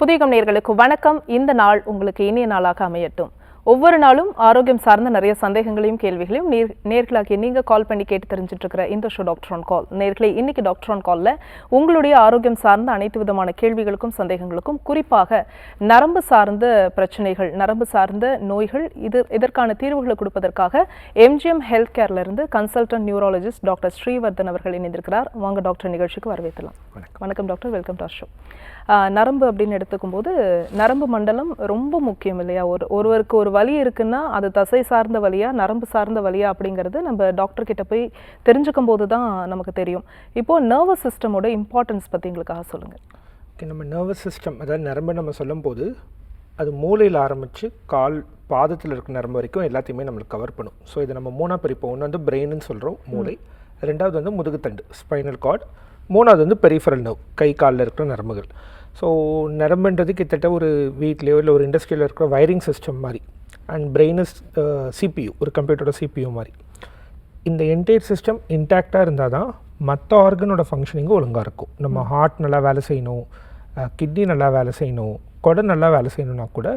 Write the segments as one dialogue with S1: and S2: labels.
S1: புதியகம் நேயர்களுக்கு வணக்கம். இந்த நாள் உங்களுக்கு இனிய நாளாக அமையட்டும். ஒவ்வொரு நாளும் ஆரோக்கியம் சார்ந்த நிறைய சந்தேகங்களையும் கேள்விகளையும் நேர்களாகிய நீங்க கால் பண்ணி கேட்டு தெரிஞ்சுட்டு இருக்கிற இந்த ஷோ டாக்டர் ஆன் கால். நேர்களே, இன்னைக்கு டாக்டர் ஆன் கால்ல உங்களுடைய ஆரோக்கியம் சார்ந்த அனைத்து விதமான கேள்விகளுக்கும் சந்தேகங்களுக்கும், குறிப்பாக நரம்பு சார்ந்த பிரச்சனைகள், நரம்பு சார்ந்த நோய்கள், இதற்கான தீர்வுகளை கொடுப்பதற்காக எம்ஜிஎம் ஹெல்த் கேர்ல இருந்து கன்சல்டன்ட் நியூராலஜிஸ்ட் டாக்டர் ஸ்ரீவர்தன் அவர்கள் இணைந்திருக்கிறார். வாங்க டாக்டர், நிகழ்ச்சிக்கு வரவேற்கலாம். வணக்கம் டாக்டர், வெல்கம் டு ஷோ. நரம்பு அப்படின்னு எடுத்துக்கும் போது நரம்பு மண்டலம் ரொம்ப முக்கியம் இல்லையா? ஒருவருக்கு ஒரு வலி இருக்குன்னா அது தசை சார்ந்த வலியா, நரம்பு சார்ந்த வலியா அப்படிங்கிறது நம்ம டாக்டர் கிட்ட போய் தெரிஞ்சுக்கும் போது தான் நமக்கு தெரியும். இப்போது நர்வஸ் சிஸ்டமோட இம்பார்ட்டன்ஸ் பற்றி எங்களுக்காக சொல்லுங்கள்.
S2: ஓகே, நம்ம நர்வஸ் சிஸ்டம், அதாவது நரம்பு நம்ம சொல்லும் போது அது மூளையில் ஆரம்பித்து கால் பாதத்தில் இருக்கிற நரம்பு வரைக்கும் எல்லாத்தையுமே நம்மளுக்கு கவர் பண்ணும். ஸோ இதை நம்ம மூணாக பிரிப்போம். ஒன்று வந்து பிரெயின்னு சொல்கிறோம், மூளை. ரெண்டாவது வந்து முதுகுத்தண்டு, ஸ்பைனல் கார்டு. மூணாவது வந்து பெரிஃபரல் நர்வ், கை காலில் இருக்கிற நரம்புகள். ஸோ நரம்புன்றது கிட்டத்தட்ட ஒரு வீட்லேயோ இல்லை ஒரு இண்டஸ்ட்ரியில் இருக்கிற வயரிங் சிஸ்டம் மாதிரி. அண்ட் பிரெயின் இஸ் சிபியூ, ஒரு கம்ப்யூட்டரோட சிபியூ மாதிரி. இந்த என்டையர் சிஸ்டம் இன்டாக்டாக இருந்தால் தான் மற்ற ஆர்கனோட ஃபங்க்ஷனிங்கும் ஒழுங்காக இருக்கும். நம்ம ஹார்ட் நல்லா வேலை செய்யணும், கிட்னி நல்லா வேலை செய்யணும், குடல் நல்லா வேலை செய்யணும்னா கூட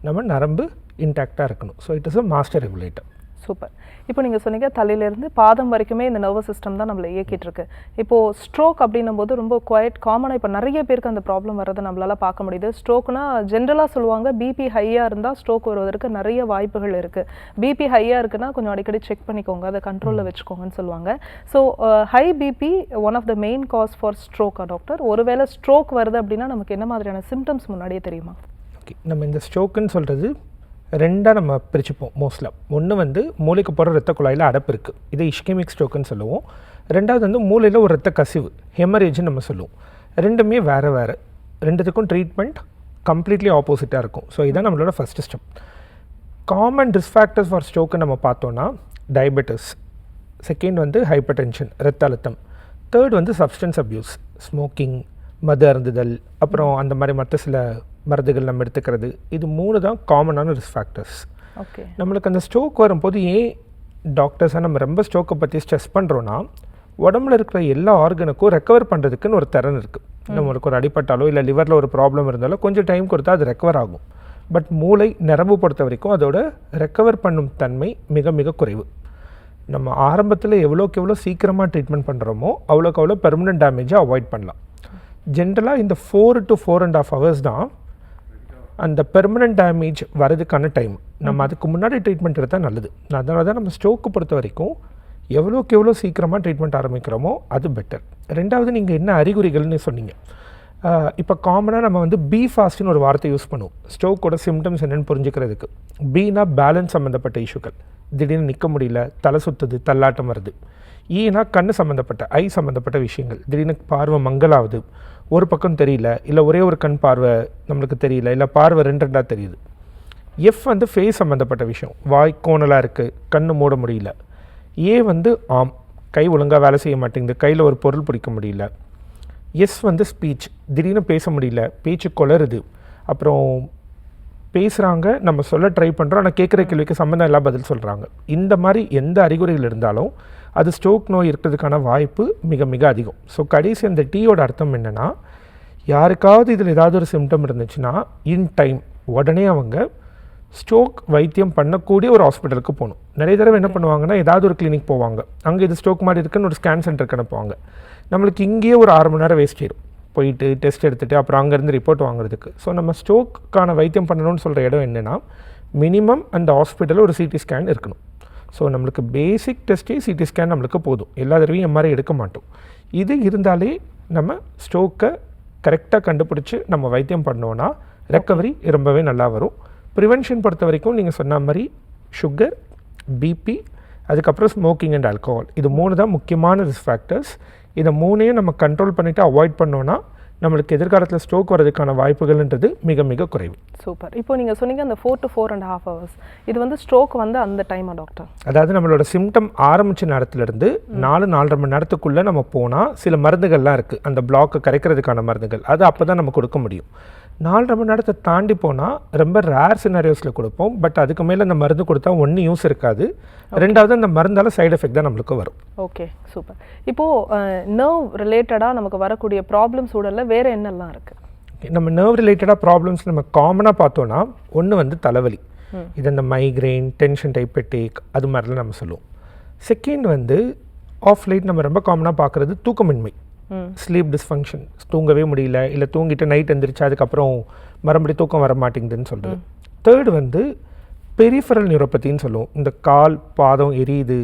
S2: நம்ம நரம்பு இன்டாக்டாக இருக்கணும். So it is a master regulator.
S1: Super. இப்போ நீங்கள் சொன்னீங்க தலையிலேருந்து பாதம் வரைக்குமே இந்த நர்வஸ் சிஸ்டம் தான் நம்மளை இயக்கிட்டு இருக்கு. இப்போது ஸ்ட்ரோக் அப்படின்னும் போது ரொம்ப குவைட் காமனாக இப்போ நிறைய பேருக்கு அந்த ப்ராப்ளம் வர்றதை நம்மளால் பார்க்க முடியுது. ஸ்ட்ரோக்னா ஜென்ரலாக சொல்லுவாங்க, பிபி ஹையாக இருந்தால் ஸ்ட்ரோக் வருவதற்கு நிறைய வாய்ப்புகள் இருக்குது. பிபி ஹையாக இருக்குன்னா கொஞ்சம் அடிக்கடி செக் பண்ணிக்கோங்க, அதை கண்ட்ரோலில் வச்சுக்கோங்கன்னு சொல்லுவாங்க. So high BP one of the main cause for ஸ்ட்ரோக்கா டாக்டர்? ஒருவேளை ஸ்ட்ரோக் வருது அப்படின்னா நமக்கு என்ன மாதிரியான சிம்டம்ஸ் முன்னாடியே தெரியுமா?
S2: ஓகே, நம்ம இந்த ஸ்ட்ரோக்குன்னு சொல்கிறது ரெண்டாக நம்ம பிரிச்சுப்போம் மோஸ்ட்லாக. ஒன்று வந்து மூளைக்கு போகிற ரத்த குழாயில் அடப்பு இருக்குது, இதை இஷ்கெமிக் ஸ்ட்ரோக்குன்னு சொல்லுவோம். ரெண்டாவது வந்து மூளையில் ஒரு ரத்த கசிவு, ஹெமரேஜ்னு நம்ம சொல்லுவோம். ரெண்டுமே வேறு வேறு, ரெண்டுத்துக்கும் ட்ரீட்மெண்ட் கம்ப்ளீட்லி ஆப்போசிட்டாக இருக்கும். ஸோ இதுதான் நம்மளோட first step. Common risk factors for stroke நம்ம பார்த்தோன்னா டயபெட்டிஸ், செகண்ட் வந்து ஹைப்பர் டென்ஷன், ரத்த அழுத்தம், தேர்ட் வந்து சப்ஸ்டன்ஸ் அப்யூஸ், ஸ்மோக்கிங், மது அருந்துதல், அப்புறம் அந்த மாதிரி மற்ற சில மருந்துகள் நம்ம எடுத்துக்கிறது. இது 3 தான் காமனான ரிஸ்க் ஃபேக்டர்ஸ்.
S1: ஓகே,
S2: நம்மளுக்கு அந்த ஸ்ட்ரோக் வரும்போது ஏன் டாக்டர்ஸாக நம்ம ரொம்ப ஸ்ட்ரோக்கை பற்றி ஸ்ட்ரெஸ் பண்ணுறோன்னா, உடம்புல இருக்கிற எல்லா ஆர்கனுக்கும் ரெக்கவர் பண்ணுறதுக்குன்னு ஒரு திறன் இருக்குது. நம்மளுக்கு ஒரு அடிப்பட்டாலோ இல்லை லிவரில் ஒரு ப்ராப்ளம் இருந்தாலோ கொஞ்சம் டைம் கொடுத்தா அது ரெக்கவர் ஆகும். பட் மூளை, நரம்பு பொறுத்த வரைக்கும் அதோட ரெக்கவர் பண்ணும் தன்மை மிக மிக குறைவு. நம்ம ஆரம்பத்தில் எவ்வளோக்கு எவ்வளோ சீக்கிரமாக ட்ரீட்மெண்ட் பண்ணுறோமோ அவ்வளோக்கு அவ்வளோ பெர்மனன்ட் டேமேஜை அவாய்ட் பண்ணலாம். ஜென்ரலாக இந்த 4 to 4.5 hours தான் அந்த பெர்மனன்ட் டேமேஜ் வரதுக்கான டைம். நம்ம அதுக்கு முன்னாடி ட்ரீட்மெண்ட் எடுத்தால் நல்லது. அதனால தான் நம்ம ஸ்ட்ரோக்கு பொறுத்த வரைக்கும் எவ்வளோக்கு எவ்வளோ சீக்கிரமாக ட்ரீட்மெண்ட் ஆரம்பிக்கிறோமோ அது பெட்டர். ரெண்டாவது, நீங்கள் என்ன அறிகுறிகள்னு சொன்னீங்க. இப்போ காமனாக நம்ம வந்து பி ஃபாஸ்ட்னு ஒரு வார்த்தை யூஸ் பண்ணுவோம் ஸ்ட்ரோக்கோட சிம்டம்ஸ் என்னென்னு புரிஞ்சுக்கிறதுக்கு. பீனா பேலன்ஸ் சம்மந்தப்பட்ட இஷ்யூக்கள், திடீர்னு நிற்க முடியல, தலை சுற்றுது, தள்ளாட்டம் வருது. ஈனா கண்ணு சம்மந்தப்பட்ட, ஐ சம்மந்தப்பட்ட விஷயங்கள், திடீர்னு பார்வை மங்கலாகுது, ஒரு பக்கம் தெரியல, இல்லை ஒரே ஒரு கண் பார்வை நம்மளுக்கு தெரியல, இல்லை பார்வை ரெண்டாக தெரியுது. எஃப் வந்து ஃபேஸ் சம்மந்தப்பட்ட விஷயம், வாய் கோணலாக இருக்குது, கண்ணு மூட முடியல. ஏ வந்து ஆம், கை ஒழுங்காக வேலை செய்ய மாட்டேங்குது, கையில் ஒரு பொருள் பிடிக்க முடியல. எஸ் வந்து ஸ்பீச், திடீர்னு பேச முடியல, பேச்சு கொளருது, அப்புறம் பேசுகிறாங்க, நம்ம சொல்ல ட்ரை பண்ணுறோம், ஆனால் கேட்குற கேள்விக்கு சம்மந்தம் எல்லாம் பதில் சொல்கிறாங்க. இந்த மாதிரி எந்த அறிகுறிகள் இருந்தாலும் அது ஸ்ட்ரோக் நோய் இருக்கிறதுக்கான வாய்ப்பு மிக மிக அதிகம். ஸோ கடைசி அந்த டீயோட அர்த்தம் என்னென்னா, யாருக்காவது இதில் ஏதாவது ஒரு சிம்டம் இருந்துச்சுன்னா இன் டைம் உடனே அவங்க ஸ்ட்ரோக் வைத்தியம் பண்ணக்கூடிய ஒரு ஹாஸ்பிட்டலுக்கு போகணும். நிறைய தடவை என்ன பண்ணுவாங்கன்னா, ஏதாவது ஒரு கிளினிக் போவாங்க, அங்கே இது ஸ்ட்ரோக் மாதிரி இருக்குன்னு ஒரு ஸ்கேன் சென்டருக்கு அனுப்புவாங்க. நம்மளுக்கு இங்கேயே ஒரு 6 மணி நேரம் வேஸ்ட் ஆயிடும், போயிட்டு டெஸ்ட் எடுத்துகிட்டு அப்புறம் அங்கேருந்து ரிப்போர்ட் வாங்குறதுக்கு. ஸோ நம்ம ஸ்ட்ரோக்கான வைத்தியம் பண்ணணும்னு சொல்கிற இடம் என்னென்னா, மினிமம் அந்த ஹாஸ்பிட்டலில் ஒரு சிடி ஸ்கேன் இருக்கணும். ஸோ நம்மளுக்கு பேசிக் டெஸ்ட்டே சிடி ஸ்கேன் நம்மளுக்கு போதும், எல்லா தடவையும் எம்ஆர்ஐ எடுக்க மாட்டோம். இது இருந்தாலே நம்ம ஸ்ட்ரோக்கை கரெக்டாக கண்டுபிடிச்சி நம்ம வைத்தியம் பண்ணோன்னா ரெக்கவரி ரொம்பவே நல்லா வரும். ப்ரிவென்ஷன் பொறுத்த வரைக்கும் நீங்கள் சொன்ன மாதிரி சுகர், பிபி, அதுக்கப்புறம் ஸ்மோக்கிங் அண்ட் ஆல்கஹால், இது 3 தான் முக்கியமான ரிஸ்க் ஃபேக்டர்ஸ். இதை 3ஐயும் நம்ம கண்ட்ரோல் பண்ணிவிட்டு அவாய்ட் பண்ணோன்னா நம்மளுக்கு எதிர்காலத்தில் ஸ்ட்ரோக் வரதுக்கான வாய்ப்புகள்ன்றது மிக மிக குறைவு.
S1: சூப்பர். இப்போ நீங்கள் சொன்னீங்க அந்த 4 to 4.5 hours, இது வந்து ஸ்ட்ரோக் வந்து அந்த டைமா டாக்டர்?
S2: அதாவது நம்மளோட சிம்டம் ஆரம்பித்த நேரத்துலேருந்து 4-4.5 மணி நேரத்துக்குள்ளே நம்ம போனால் சில மருந்துகள்லாம் இருக்குது, அந்த பிளாக்கை கரைக்கிறதுக்கான மருந்துகள், அது அப்போ தான் நம்ம கொடுக்க முடியும். 4.5 மணி நேரத்தை தாண்டி போனால் ரொம்ப ரேர் சினாரியோஸில் கொடுப்போம். பட் அதுக்கு மேலே அந்த மருந்து கொடுத்தா ஒன்றும் யூஸ் இருக்காது. ரெண்டாவது அந்த மருந்தால் சைடு எஃபெக்ட் தான் நம்மளுக்கு வரும்.
S1: Okay, super. இப்போது நர்வ் ரிலேட்டடாக நமக்கு வரக்கூடிய ப்ராப்ளம்ஸ் உடலில் வேறு என்னெல்லாம் இருக்குது?
S2: நம்ம நர்வ் ரிலேட்டடாக ப்ராப்ளம்ஸ் நம்ம காமனாக பார்த்தோன்னா ஒன்று வந்து தலைவலி, இது இந்த மைக்ரெயின், டென்ஷன் டைப் ஹெட்டேக், அது மாதிரிலாம் நம்ம சொல்லுவோம். செகண்ட் வந்து ஆஃப் லைட் நம்ம ரொம்ப காமனாக பார்க்குறது தூக்கமின்மை, ஸ்லீப் டிஸ்ஃபங்க்ஷன், தூங்கவே முடியல, இல்லை தூங்கிட்டு நைட் எந்திரிச்சு அதுக்கப்புறம் மறுபடியும் தூக்கம் வர மாட்டேங்குதுன்னு சொல்கிறது. தேர்டு வந்து பெரிஃபரல் நியூரோபதின்னு சொல்லுவோம். இந்த கால் பாதம் எரியுது,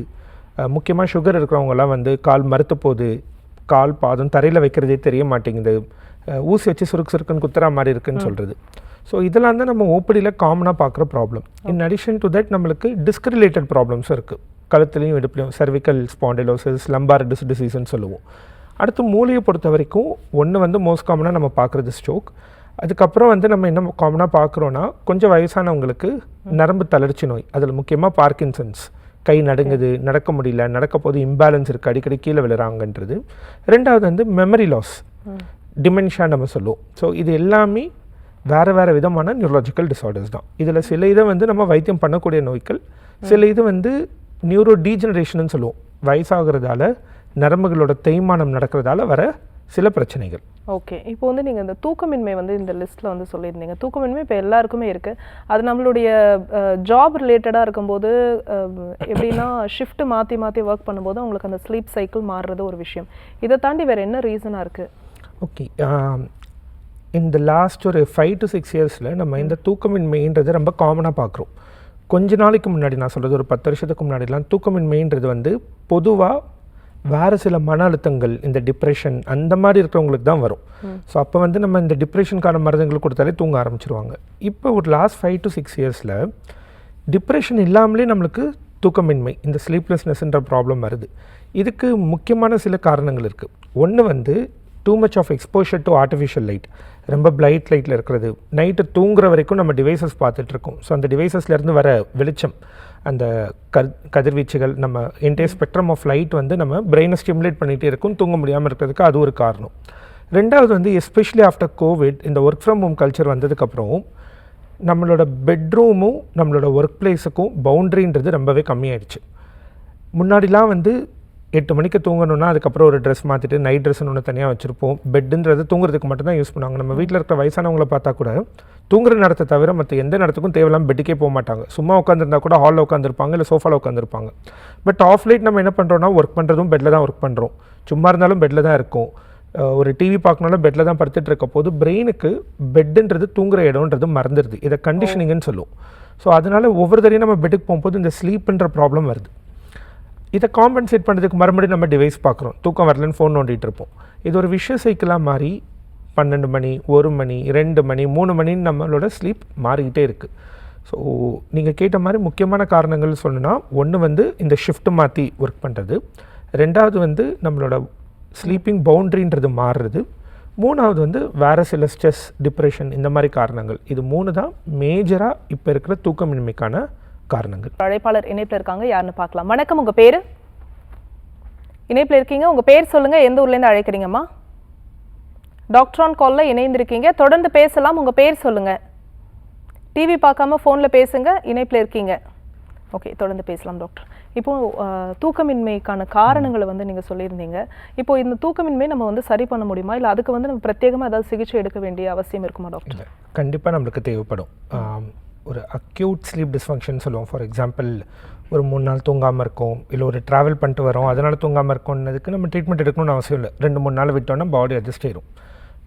S2: முக்கியமாக சுகர் இருக்கிறவங்கலாம் வந்து கால் மறுத்து போகுது, கால் பாதம் தரையில் வைக்கிறதே தெரிய மாட்டேங்குது, ஊசி வச்சு சுருக்குன்னு குத்துறா மாதிரி இருக்குன்னு சொல்கிறது. ஸோ இதெல்லாம் தான் நம்ம ஓபிடியில் காமனாக பார்க்குற problem. In addition to that நம்மளுக்கு டிஸ்க் ரிலேட்டட் ப்ராப்ளம்ஸும் இருக்குது. கழுத்துலையும் இடுப்புலையும் சர்விக்கல் ஸ்பாண்டிலோசிஸ், லம்பார் டிசீஸ்ன்னு சொல்லுவோம். அடுத்து மூளையை பொறுத்த வரைக்கும் ஒன்று வந்து மோஸ்ட் காமனாக நம்ம பார்க்குறது ஸ்ட்ரோக். அதுக்கப்புறம் வந்து நம்ம என்ன காமனாக பார்க்குறோன்னா கொஞ்சம் வயசானவங்களுக்கு நரம்பு தளர்ச்சி நோய், அதில் முக்கியமாக பார்க்கின்சன்ஸ், கை நடுங்குது, நடக்க முடியல, நடக்க போது இம்பேலன்ஸ் இருக்குது, அடிக்கடி கீழே விழுறாங்கன்றது. ரெண்டாவது வந்து மெமரி லாஸ், டிமென்ஷியா நம்ம சொல்லுவோம். ஸோ இது எல்லாமே வேறு விதமான நியூரலாஜிக்கல் டிஸார்டர்ஸ் தான். இதில் சில இதை வந்து நம்ம வைத்தியம் பண்ணக்கூடிய நோய்கள், சில இது வந்து நியூரோ டீஜெனரேஷன் சொல்லுவோம். வயசாகிறதால நரம்புகளோட தேய்மானம் நடக்கிறதால வர சில பிரச்சனைகள்.
S1: ஓகே, இப்போ வந்து நீங்கள் இந்த தூக்கமின்மை வந்து இந்த லிஸ்ட்டில் வந்து சொல்லியிருந்தீங்க. தூக்கமின்மை இப்போ எல்லாருக்குமே இருக்குது. அது நம்மளுடைய ஜாப் ரிலேட்டடாக இருக்கும்போது எப்படின்னா ஷிஃப்ட் மாற்றி ஒர்க் பண்ணும்போது அவங்களுக்கு அந்த ஸ்லீப் சைக்கிள் மாறுறது ஒரு விஷயம். இதை தாண்டி வேறு என்ன ரீசனாக இருக்குது?
S2: ஓகே, இந்த லாஸ்ட் ஒரு 5 to 6 இயர்ஸில் நம்ம இந்த தூக்கமின்மைன்றது ரொம்ப காமனாக பார்க்குறோம். கொஞ்ச நாளைக்கு முன்னாடி, நான் சொல்கிறது ஒரு 10 வருஷத்துக்கு முன்னாடிலாம் தூக்கமின்மைன்றது வந்து பொதுவாக வேறு சில மன அழுத்தங்கள், இந்த டிப்ரெஷன் அந்த மாதிரி இருக்கிறவங்களுக்கு தான் வரும். ஸோ அப்போ வந்து நம்ம இந்த டிப்ரெஷனுக்கான மருந்துகள் கொடுத்தாலே தூங்க ஆரம்பிச்சிருவாங்க. இப்போ ஒரு லாஸ்ட் 5 to 6 இயர்ஸில் டிப்ரெஷன் இல்லாமலே நம்மளுக்கு தூக்கமின்மை, இந்த ஸ்லீப்லெஸ்னஸ்ன்ற ப்ராப்ளம் வருது. இதுக்கு முக்கியமான சில காரணங்கள் இருக்குது. ஒன்று வந்து too much of exposure to artificial light, ரொம்ப பிரைட் லைட்டில் இருக்கிறது, நைட்டு தூங்குற வரைக்கும் நம்ம டிவைசஸ் பார்த்துட்ருக்கோம். ஸோ அந்த டிவைசஸ்லேருந்து வர வெளிச்சம், அந்த கதிர்வீச்சுகள், நம்ம என்டையர் ஸ்பெக்ட்ரம் ஆஃப் லைட் வந்து நம்ம பிரெயினை ஸ்டிமுலேட் பண்ணிகிட்டே இருக்கும், தூங்க முடியாமல் இருக்கிறதுக்கு அது ஒரு காரணம். ரெண்டாவது வந்து எஸ்பெஷலி ஆஃப்டர் கோவிட், இந்த ஒர்க் ஃப்ரம் ஹோம் கல்ச்சர் வந்ததுக்கப்புறம் நம்மளோட பெட்ரூமும் நம்மளோட ஒர்க் பிளேஸுக்கும் பவுண்ட்ரின்றது ரொம்பவே கம்மியாயிடுச்சு. முன்னாடிலாம் வந்து 8 மணிக்கு தூங்கணும்னா அதுக்கப்புறம் ஒரு ட்ரெஸ் மாற்றிட்டு நைட் ட்ரெஸ்ன்னு ஒன்று தனியாக வச்சுருப்போம். பெட்டுன்றது தூங்குறதுக்கு மட்டும் தான் யூஸ் பண்ணுவாங்க. நம்ம வீட்டில் இருக்கிற வயசானவங்களை பார்த்தா கூட தூங்குற நேரத்தை தவிர மற்ற எந்த நேரத்துக்கும் தேவையில்லாமல் பெட்டுக்கே போக மாட்டாங்க. சும்மா உட்காந்துருந்தா கூட ஹாலில் உட்காந்துருப்பாங்க, இல்லை சோஃபாவில் உட்காந்துருப்பாங்க. பட் ஆஃப் லைட் நம்ம என்ன பண்ணுறோன்னா ஒர்க் பண்ணுறதும் பெட்டில் தான் ஒர்க் பண்ணுறோம், சும்மா இருந்தாலும் பெட்டில் தான் இருக்கும், ஒரு டிவி பார்க்கணும்னா பெட்டில் தான் படுத்துட்டு இருக்க போது பிரெயினுக்கு பெட்டுன்றது தூங்குற இடம்ன்றது மறந்துடுது. இதை கண்டிஷனிங்னு சொல்லுவோம். ஸோ அதனால் ஒவ்வொரு தடையும் நம்ம பெட்டுக்கு போகும்போது இந்த ஸ்லீப்புன்ற ப்ராப்ளம் வருது. இதை காம்பன்சேட் பண்ணுறதுக்கு மறுபடியும் நம்ம டிவைஸ் பார்க்குறோம், தூக்கம் வரலன்னு ஃபோன் நோண்டிகிட்டு இருப்போம். இது ஒரு விஷய சைக்கிளாக மாறி 12 மணி, 1 மணி, 2 மணி, 3 மணின்னு நம்மளோட ஸ்லீப் மாறிக்கிட்டே இருக்குது. ஸோ நீங்கள் கேட்ட மாதிரி முக்கியமான காரணங்கள் சொன்னால், ஒன்று வந்து இந்த ஷிஃப்ட் மாற்றி ஒர்க் பண்ணுறது, ரெண்டாவது வந்து நம்மளோட ஸ்லீப்பிங் பவுண்ட்ரின்றது மாறுறது, மூணாவது வந்து வேறு சில ஸ்ட்ரெஸ், டிப்ரெஷன், இந்த மாதிரி காரணங்கள். இது 3 தான் மேஜராக இப்போ இருக்கிற தூக்கமின்மைக்கான காரணங்கள்.
S1: அழைப்பாளர் இணைப்பில் இருக்காங்க, யாருன்னு பார்க்கலாம். வணக்கம், உங்கள் பேர்? இணைப்பில் இருக்கீங்க, உங்கள் பேர் சொல்லுங்கள், எந்த ஊர்லேருந்து அழைக்கிறீங்கம்மா? டாக்டர் ஆன் காலில் இணைந்திருக்கீங்க, தொடர்ந்து பேசலாம். உங்கள் பேர் சொல்லுங்கள். டிவி பார்க்காம ஃபோனில் பேசுங்க, இணைப்பில் இருக்கீங்க. ஓகே, தொடர்ந்து பேசலாம் டாக்டர். இப்போது தூக்கமின்மைக்கான காரணங்களை வந்து நீங்கள் சொல்லியிருந்தீங்க. இப்போது இந்த தூக்கமின்மை நம்ம வந்து சரி பண்ண முடியுமா, இல்லை அதுக்கு வந்து நம்ம பிரத்யேகமாக ஏதாவது சிகிச்சை எடுக்க வேண்டிய அவசியம் இருக்குமா டாக்டர்?
S2: கண்டிப்பாக நம்மளுக்கு தேவைப்படும். ஒரு அக்யூட் ஸ்லீப் டிஸ்ஃபங்க்ஷன் சொல்லுவோம். ஃபார் எக்ஸாம்பிள், ஒரு 3 நாள் தூங்காமல் இருக்கும், இல்லை ஒரு ட்ராவல் பண்ணிட்டு வரோம் அதனால் தூங்காமல் இருக்கும்னதுக்கு நம்ம ட்ரீட்மெண்ட் எடுக்கணும்னு அவசியம் இல்லை. 2-3 நாள் விட்டோன்னா பாடி அட்ஜஸ்ட் ஆயிடும்.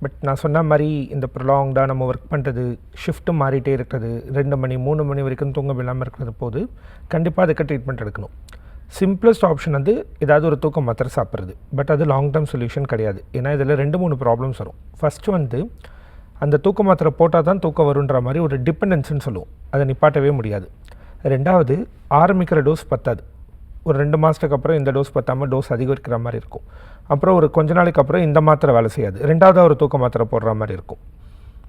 S2: பட் நான் சொன்ன மாதிரி இந்த ப்ரொலாங்டாக நம்ம ஒர்க் பண்ணுறது, ஷிஃப்ட்டு மாறிட்டே இருக்கிறது, 2 மணி 3 மணி வரைக்கும் தூங்க இல்லாமல் இருக்கிறது போது கண்டிப்பாக அதுக்கு ட்ரீட்மெண்ட் எடுக்கணும். சிம்பிளஸ்ட் ஆப்ஷன் வந்து ஏதாவது ஒரு தூக்கம் மாத்திரை சாப்பிட்றது. பட் அது லாங் டேர்ம் சொல்யூஷன் கிடையாது. ஏன்னா இதில் 2-3 ப்ராப்ளம்ஸ் வரும். ஃபஸ்ட்டு வந்து அந்த தூக்க மாத்திரை போட்டால் தான் தூக்கம் வருன்ற மாதிரி ஒரு டிபெண்டன்ஸ்ன்னு சொல்லுவோம், அதை நிப்பாட்டவே முடியாது. ரெண்டாவது, ஆரம்பிக்கிற டோஸ் பத்தாது. ஒரு 2 மாதத்துக்கு அப்புறம் இந்த டோஸ் பத்தாமல் டோஸ் அதிகரிக்கிற மாதிரி இருக்கும். அப்புறம் ஒரு கொஞ்ச நாளைக்கு அப்புறம் இந்த மாத்திரை வேலை செய்யாது, ரெண்டாவது ஒரு தூக்க மாத்திரை போடுற மாதிரி இருக்கும்.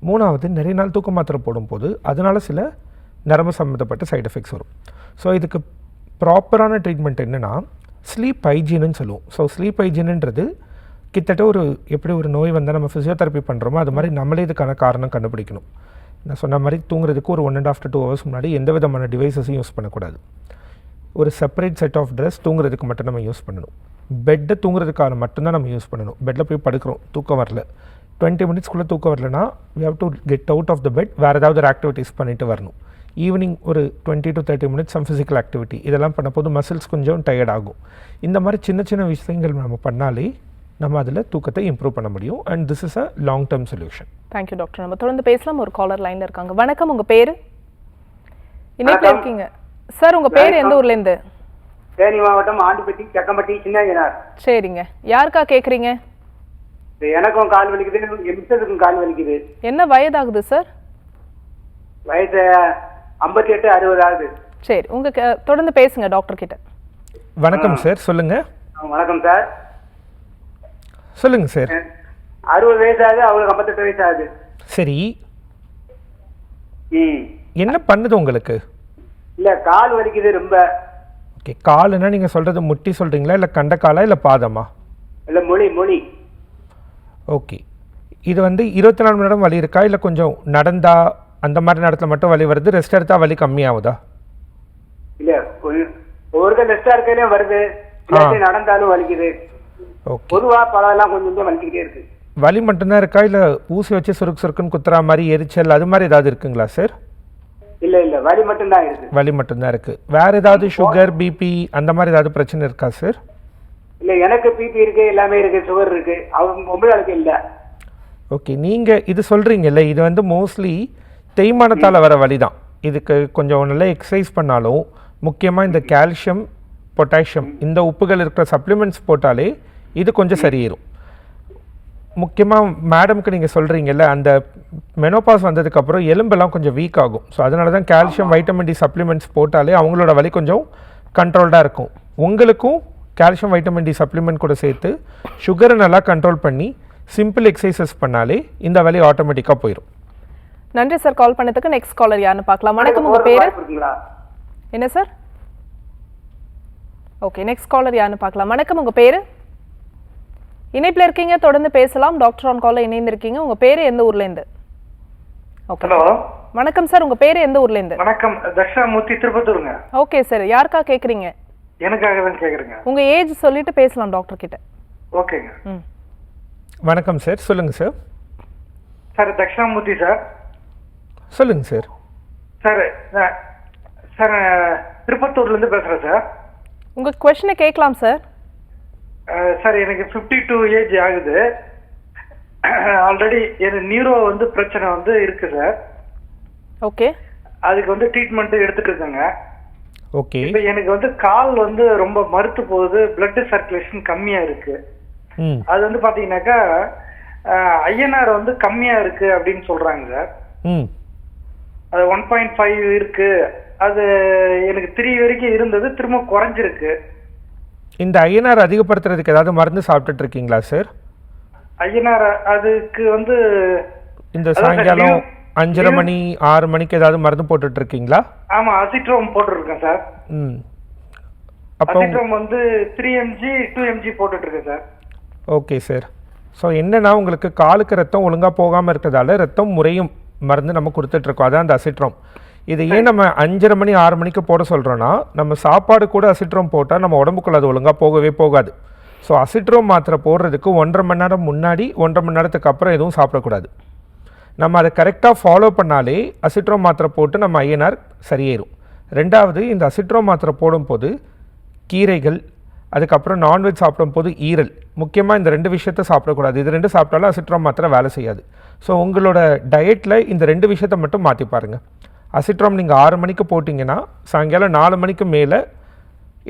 S2: மூணாவது, நிறைய நாள் தூக்க மாத்திரை போடும்போது அதனால் சில நரம்பு சம்மந்தப்பட்ட சைடு எஃபெக்ட்ஸ் வரும். ஸோ இதுக்கு ப்ராப்பரான ட்ரீட்மெண்ட் என்னென்னா ஸ்லீப் ஹைஜீன்னு சொல்லுவோம். ஸோ ஸ்லீப் ஹைஜீன்ன்றது கிட்டத்தட்ட ஒரு எப்படி ஒரு நோய் வந்தால் நம்ம ஃபிசியோதெரப்பி பண்ணுறோமோ அது மாதிரி நம்மளே இதுக்கான காரணம் கண்டுபிடிக்கணும். நான் சொன்ன மாதிரி தூங்குறதுக்கு ஒரு 1.5 to 2 hours முன்னாடி எந்த விதமான டிவைஸஸையும் யூஸ் பண்ணக்கூடாது. ஒரு செப்பரேட் செட் ஆஃப் ட்ரெஸ் தூங்குறதுக்கு மட்டும் நம்ம யூஸ் பண்ணணும். பெட்டை தூங்குறதுக்கான மட்டும்தான் நம்ம யூஸ் பண்ணணும். பெட்டில் போய் படுக்கிறோம், தூக்கம் வரல, 20 மினிட்ஸ்க்குள்ளே தூக்கம் வரலனா we have to get out of the bed, வேறு ஏதாவது ஒரு ஆக்டிவிட்டீஸ் பண்ணிட்டு வரணும். ஈவினிங் ஒரு 20 to 30 minutes some physical activity இதெல்லாம் பண்ண போது மசில்ஸ் கொஞ்சம் டயர்ட் ஆகும். இந்த மாதிரி சின்ன சின்ன விஷயங்கள் நம்ம பண்ணாலே நம்ம அதில் தூக்கத்தை இம்ப்ரூவ் பண்ண முடியும். And this is a long term solution.
S1: Thank you doctor. நம்ம தொடர்ந்து பேசலாம். ஒரு காலர் லைனில் இருக்காங்க. வணக்கம், உங்கள் பேர்? இணைப்பில் இருக்கீங்க சார். உங்கள் பேர் எந்த ஊர்லேருந்து?
S3: தேனி மாவட்டம் ஆண்டிப்பட்டி சக்கம்பட்டி சின்னகினார்.
S1: சரிங்க, யாருக்கா கேட்குறீங்க?
S3: எனக்கும் கால் வலிக்குது, என் மிஸ்ஸஸுக்கும் கால் வலிக்குது.
S1: என்ன வயதாகுது சார்?
S3: வயசு 58 60 ஆகுது.
S1: சரி, தொடர்ந்து பேசுங்க டாக்டர் கிட்ட.
S2: வணக்கம் சார், சொல்லுங்க.
S3: வணக்கம் சார்.
S2: சொல்லுங்க சார்.
S3: 60 வயசு ஆகுது, அவங்களுக்கு 58 வயசு ஆகுது.
S2: சரி, என்ன பண்ணுது உங்களுக்கு?
S3: இல்ல கால் வலிக்குது ரொம்ப.
S2: ஓகே, காலுன்னா நீங்க சொல்றது முட்டி சொல்றீங்களா இல்ல கண்ட காலா இல்ல பாதமா?
S3: இல்ல மொழி.
S2: ஓகே, இது 24 மணி நேரம் வலி இருக்கா இல்லை கொஞ்சம் நடந்தா அந்த மாதிரி நேரத்தில் மட்டும் வலி வருது, ரெஸ்ட் எடுத்தா வலி கம்மியாகுதா?
S3: இல்ல ஒவ்வொரு ரெஸ்டா இருக்கையிலும் வருது, நடந்தாலும் வலிக்குது. பொதுவா பழம் கொஞ்சம் வலிக்கிட்டே இருக்கு.
S2: வலி மட்டும்தான் இருக்கா இல்லை ஊசி வச்சு சுருக்குன்னு குத்துறா மாதிரி எரிச்சல் அது மாதிரி ஏதாவது இருக்குங்களா சார்?
S3: இல்ல வலி மட்டும்தான் இருக்கு.
S2: வலி மட்டும்தான் இருக்கு. வேற ஏதாவது சுகர் பிபி அந்த மாதிரி ஏதாவது பிரச்சனை இருக்கா சார்?
S3: இல்ல எனக்கு பிபி இருக்கு, எல்லாமே இருக்கு, சுகர் இருக்கு, அவங்க உங்களுக்கு இல்ல.
S2: ஓகே, நீங்க இது சொல்றீங்கல்ல, இது மோஸ்ட்லி தேய்மானத்தால் வர வலி தான். இதுக்கு கொஞ்சம் நல்லா எக்ஸசைஸ் பண்ணாலும் முக்கியமாக இந்த கால்சியம் பொட்டாசியம் இந்த உப்புகள் இருக்கிற சப்ளிமெண்ட்ஸ் போட்டாலே இது கொஞ்சம் சரியிடும். முக்கியமாக மேடம்க்கு நீங்கள் சொல்கிறீங்கல்ல, அந்த மெனோபாஸ் வந்ததுக்கப்புறம் எலும்பெல்லாம் கொஞ்சம் வீக் ஆகும். ஸோ அதனால தான் கால்சியம் வைட்டமின் டி சப்ளிமெண்ட்ஸ் போட்டாலே அவங்களோட வலி கொஞ்சம் கண்ட்ரோல்டாக இருக்கும். உங்களுக்கும் கால்சியம் வைட்டமின் டி சப்ளிமெண்ட் கூட சேர்த்து சுகரை நல்லா கண்ட்ரோல் பண்ணி சிம்பிள் எக்ஸசைசஸ் பண்ணாலே இந்த வலி ஆட்டோமேட்டிக்காக போயிடும்.
S1: நன்றி சார் கால் பண்ணதுக்கு. நெக்ஸ்ட் காலர் யாருன்னு பார்க்கலாம். வணக்கம், உங்கள் பேர் என்ன சார்? ஓகே, நெக்ஸ்ட் காலர் யாருன்னு பார்க்கலாம். வணக்கம், உங்கள் பேர்? இணைப்பில் இருக்கீங்க, தொடர்ந்து பேசலாம். டாக்டர் ஆன் காலில் இணைந்திருக்கீங்க. உங்கள் பேர் எந்த ஊர்லேருந்து? ஓகே,
S4: ஹலோ
S1: வணக்கம் சார். உங்கள் பேர் எந்த ஊர்லேருந்து?
S4: வணக்கம், தக்ஷாமூர்த்தி, திருப்பத்தூருங்க.
S1: ஓகே சார், யாருக்கா கேட்குறீங்க?
S4: எனக்காக தான் கேட்குறேங்க.
S1: உங்கள் ஏஜ் சொல்லிட்டு பேசலாம் டாக்டர் கிட்ட.
S4: ஓகேங்க.
S2: வணக்கம் சார், சொல்லுங்கள் சார்.
S4: Sir Dakshamurthy sir.
S2: சொல்லுங்கள் சார்.
S4: சார் சார் திருப்பத்தூர்லேருந்து பேசுகிறேன் சார்.
S1: உங்கள் கொஷினை கேட்கலாம் சார்.
S4: சார் எனக்கு 52 ஏஜ் ஆகுது. ஆல்ரெடி எனக்கு நியூரோ பிரச்சனை இருக்கு சார்.
S1: ஓகே,
S4: அதுக்கு ட்ரீட்மெண்ட் எடுத்துட்டு இருக்கேங்க.
S2: ஓகே,
S4: இப்போ எனக்கு கால் ரொம்ப மறுத்து போகுது, பிளட் சர்க்குலேஷன் கம்மியா இருக்கு. அது பாத்தீங்கன்னாக்கா ஐஎன்ஆர் கம்மியா இருக்கு அப்படின்னு சொல்றாங்க சார். அது 1.5 இருக்கு. அது எனக்கு 3 வரைக்கும் இருந்தது, திரும்ப குறைஞ்சிருக்கு.
S2: இந்த ஐஎன்ஆர் அதிகப்படுத்துறதுக்கு ஏதாவது மருந்து சாப்பிட்டுட்டு இருக்கீங்களா சார்?
S4: ஐஎன்ஆர் அதுக்கு
S2: இந்த சாயங்காலம் 5:30 மணி 6 மணிக்கு ஏதாவது மருந்து போட்டுட்டு இருக்கீங்களா?
S4: ஆமா, அசிட்ரோம் போட்டுருக்கேன் சார்.
S2: அப்போ
S4: அசிட்ரோம் 3 mg 2 mg போட்டுட்டு இருக்கேன் சார்.
S2: Okay sir. ஸோ என்னன்னா உங்களுக்கு காலுக்கு ரத்தம் ஒழுங்காக போகாமல் இருக்கிறதால ரத்தம் முறையும் மருந்து நம்ம கொடுத்துட்ருக்கோம், அதான் அந்த அசிட்ரோம். இது ஏன் நம்ம 5:30 மணி 6 மணிக்கு போட சொல்கிறோன்னா, நம்ம சாப்பாடு கூட அசிட்ரோம் போட்டால் நம்ம உடம்புக்குள்ள அது ஒழுங்காக போகவே போகாது. ஸோ அசிட்ரோம் மாத்திரை போடுறதுக்கு 1.5 மணி நேரம் முன்னாடி 1.5 மணி நேரத்துக்கு அப்புறம் எதுவும் சாப்பிடக்கூடாது. நம்ம அதை கரெக்டாக ஃபாலோ பண்ணாலே அசிட்ரோம் மாத்திரை போட்டு நம்ம ஐஎன்ஆர் சரியாயிரும். ரெண்டாவது, இந்த அசிட்ரோம் மாத்திரை போடும்போது கீரைகள், அதுக்கப்புறம் நான்வெஜ் சாப்பிடும்போது ஈரல், முக்கியமாக இந்த 2 விஷயத்த சாப்பிடக்கூடாது. இது 2 சாப்பிட்டாலும் அசிட்ரோம் மாத்திரை வேலை செய்யாது. ஸோ உங்களோட டயட்டில் இந்த 2 விஷயத்த மட்டும் மாற்றி பாருங்கள். அசிட்ரோம் நீங்கள் 6 மணிக்கு போட்டிங்கன்னா சாயங்காலம் 4 மணிக்கு மேலே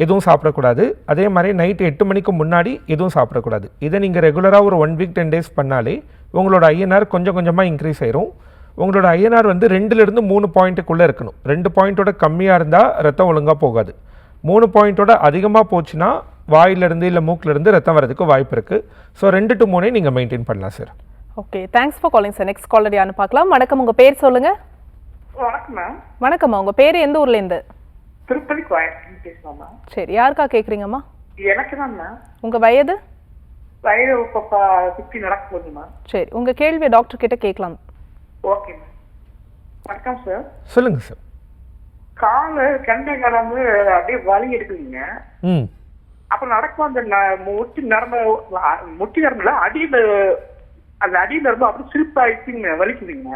S2: எதுவும் சாப்பிடக்கூடாது. அதே மாதிரி நைட்டு 8 மணிக்கு முன்னாடி எதுவும் சாப்பிடக்கூடாது. இதை நீங்கள் ரெகுலராக ஒரு 1 வீக் 10 டேஸ் பண்ணாலே உங்களோட ஐஎன்ஆர் கொஞ்சம் கொஞ்சமாக இன்க்ரீஸ் ஆயிரும். உங்களோட ஐஎன்ஆர் 2லேருந்து 3 பாயிண்ட்டுக்குள்ளே இருக்கணும். 2 பாயிண்ட்டோட கம்மியாக இருந்தால் ரத்தம் ஒழுங்காக போகாது. 3 பாயிண்ட்டோட அதிகமாக போச்சுன்னா வாயிலிருந்து இல்லை மூக்கிலிருந்து ரத்தம் வரதுக்கு வாய்ப்பு இருக்குது. ஸோ 2 to 3 நீங்கள் மெயின்டைன் பண்ணலாம் sir.
S1: Okay, thanks for calling sir. Next caller யாருன்னு பார்க்கலாம். வணக்கம், உங்கள் பேர் சொல்லுங்கள்.
S4: வணக்கம் மேம்.
S1: வணக்கம்மா, உங்கள் பேர் எந்த ஊர்லேருந்து?
S4: திருப்பதி கோயம்புத்தூர் பேசலாமா?
S1: சரி, யாருக்கா கேட்குறீங்கம்மா?
S4: எனக்கு தான் மேம்.
S1: உங்கள் வயது?
S4: வயது 50 நடக்க போகுதுமா.
S1: சரி, உங்கள் கேள்வியை டாக்டர் கிட்ட கேட்கலாம்.
S4: Okay ma'am. வணக்கம் சார்.
S2: சொல்லுங்கள் சார்.
S4: காலு கெண்டை காலம் அப்படியே வலி எடுக்குதுங்க. அப்புறம் நடக்கும் அந்த முட்டி நரம்புல அடியில அந்த அடியில ரொம்ப அப்படியே சிரிப்பு ஆயிடுச்சுங்க, வலிக்குதுங்க.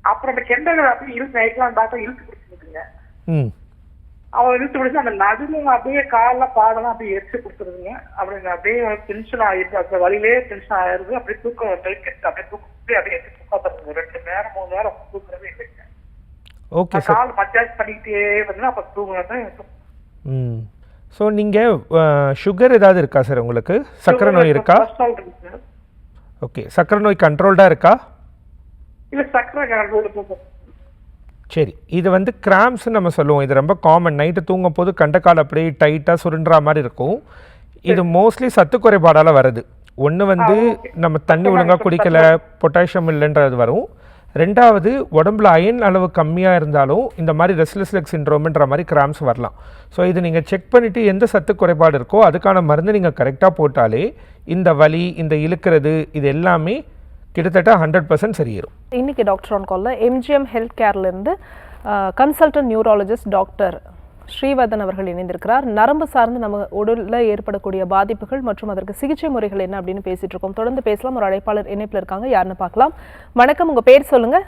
S4: அப்புறம் அந்த கெண்டகளை அப்படியே இழுத்து நைட்லாம் பார்த்தா இழுத்து பிடிச்சிருக்குங்க. அவன் இழுத்து பிடிச்சி அந்த நடுவில் அப்படியே காலெல்லாம் பாதெல்லாம் அப்படியே எரிச்சு கொடுத்துருதுங்க. அப்படியே டென்ஷன் ஆயிடுது, அந்த வழியிலே டென்ஷன் ஆயிடுது. அப்படியே தூக்கம் அப்படியே தூக்கி அப்படியே எடுத்து தூக்காத்துருங்க. 2 நேரம் 3 நேரம் தூக்குறதே இல்லைங்க.
S2: ஓகே,
S4: கால் மசாஜ் பண்ணிக்கிட்டே வந்து அப்போ தூங்குறது.
S2: ஸோ நீங்கள் சுகர் ஏதாவது இருக்கா சார் உங்களுக்கு? சர்க்கரை நோய் இருக்கா? ஓகே, சர்க்கரை நோய் கண்ட்ரோல்டாக இருக்கா?
S4: இல்லை, சர்க்கரை கண்ட்ரோல்.
S2: சரி, இது வந்து கிராம்ஸ்ன்னு நம்ம சொல்லுவோம். இது ரொம்ப காமன். நைட்டு தூங்கும் போது கண்டக்கால் அப்படியே டைட்டாக சுருண்டுற மாதிரி இருக்கும். இது மோஸ்ட்லி சத்து குறைபாடால் வருது. ஒன்று வந்து நம்ம தண்ணி ஒழுங்காக குடிக்கலை, பொட்டாசியம் இல்லைன்றது வரும். ரெண்டாவது, உடம்புல அயன் அளவு கம்மியாக இருந்தாலும் இந்த மாதிரி ரெஸ்ட்லெஸ் லெக் சிண்ட்ரோம்ன்ற மாதிரி கிராம்ஸ் வரலாம். ஸோ இது நீங்கள் செக் பண்ணிவிட்டு எந்த சத்து குறைபாடு இருக்கோ அதுக்கான மருந்து நீங்கள் கரெக்டாக போட்டாலே இந்த வலி, இந்த இழுக்கிறது, இது எல்லாமே கிட்டத்தட்ட 100% சரியிடும்.
S1: இன்னைக்கு டாக்டர் ஆன் காலில் எம்ஜிஎம் ஹெல்த் கேர்லேருந்து கன்சல்டன்ட் நியூராலஜிஸ்ட் டாக்டர் ஸ்ரீவர்தன் அவர்கள் இணைந்திருக்கிறார். நரம்பு சார்ந்து நம்ம உடலில் ஏற்படக்கூடிய பாதிப்புகள் மற்றும் அதற்கு சிகிச்சை முறைகள் என்ன அப்படின்னு பேசிட்டு இருக்கோம். தொடர்ந்து பேசலாம். ஒரு அழைப்பாளர் இணைப்பில் இருக்காங்க, யாருன்னு பார்க்கலாம். வணக்கம், உங்கள் பேர் சொல்லுங்கள்.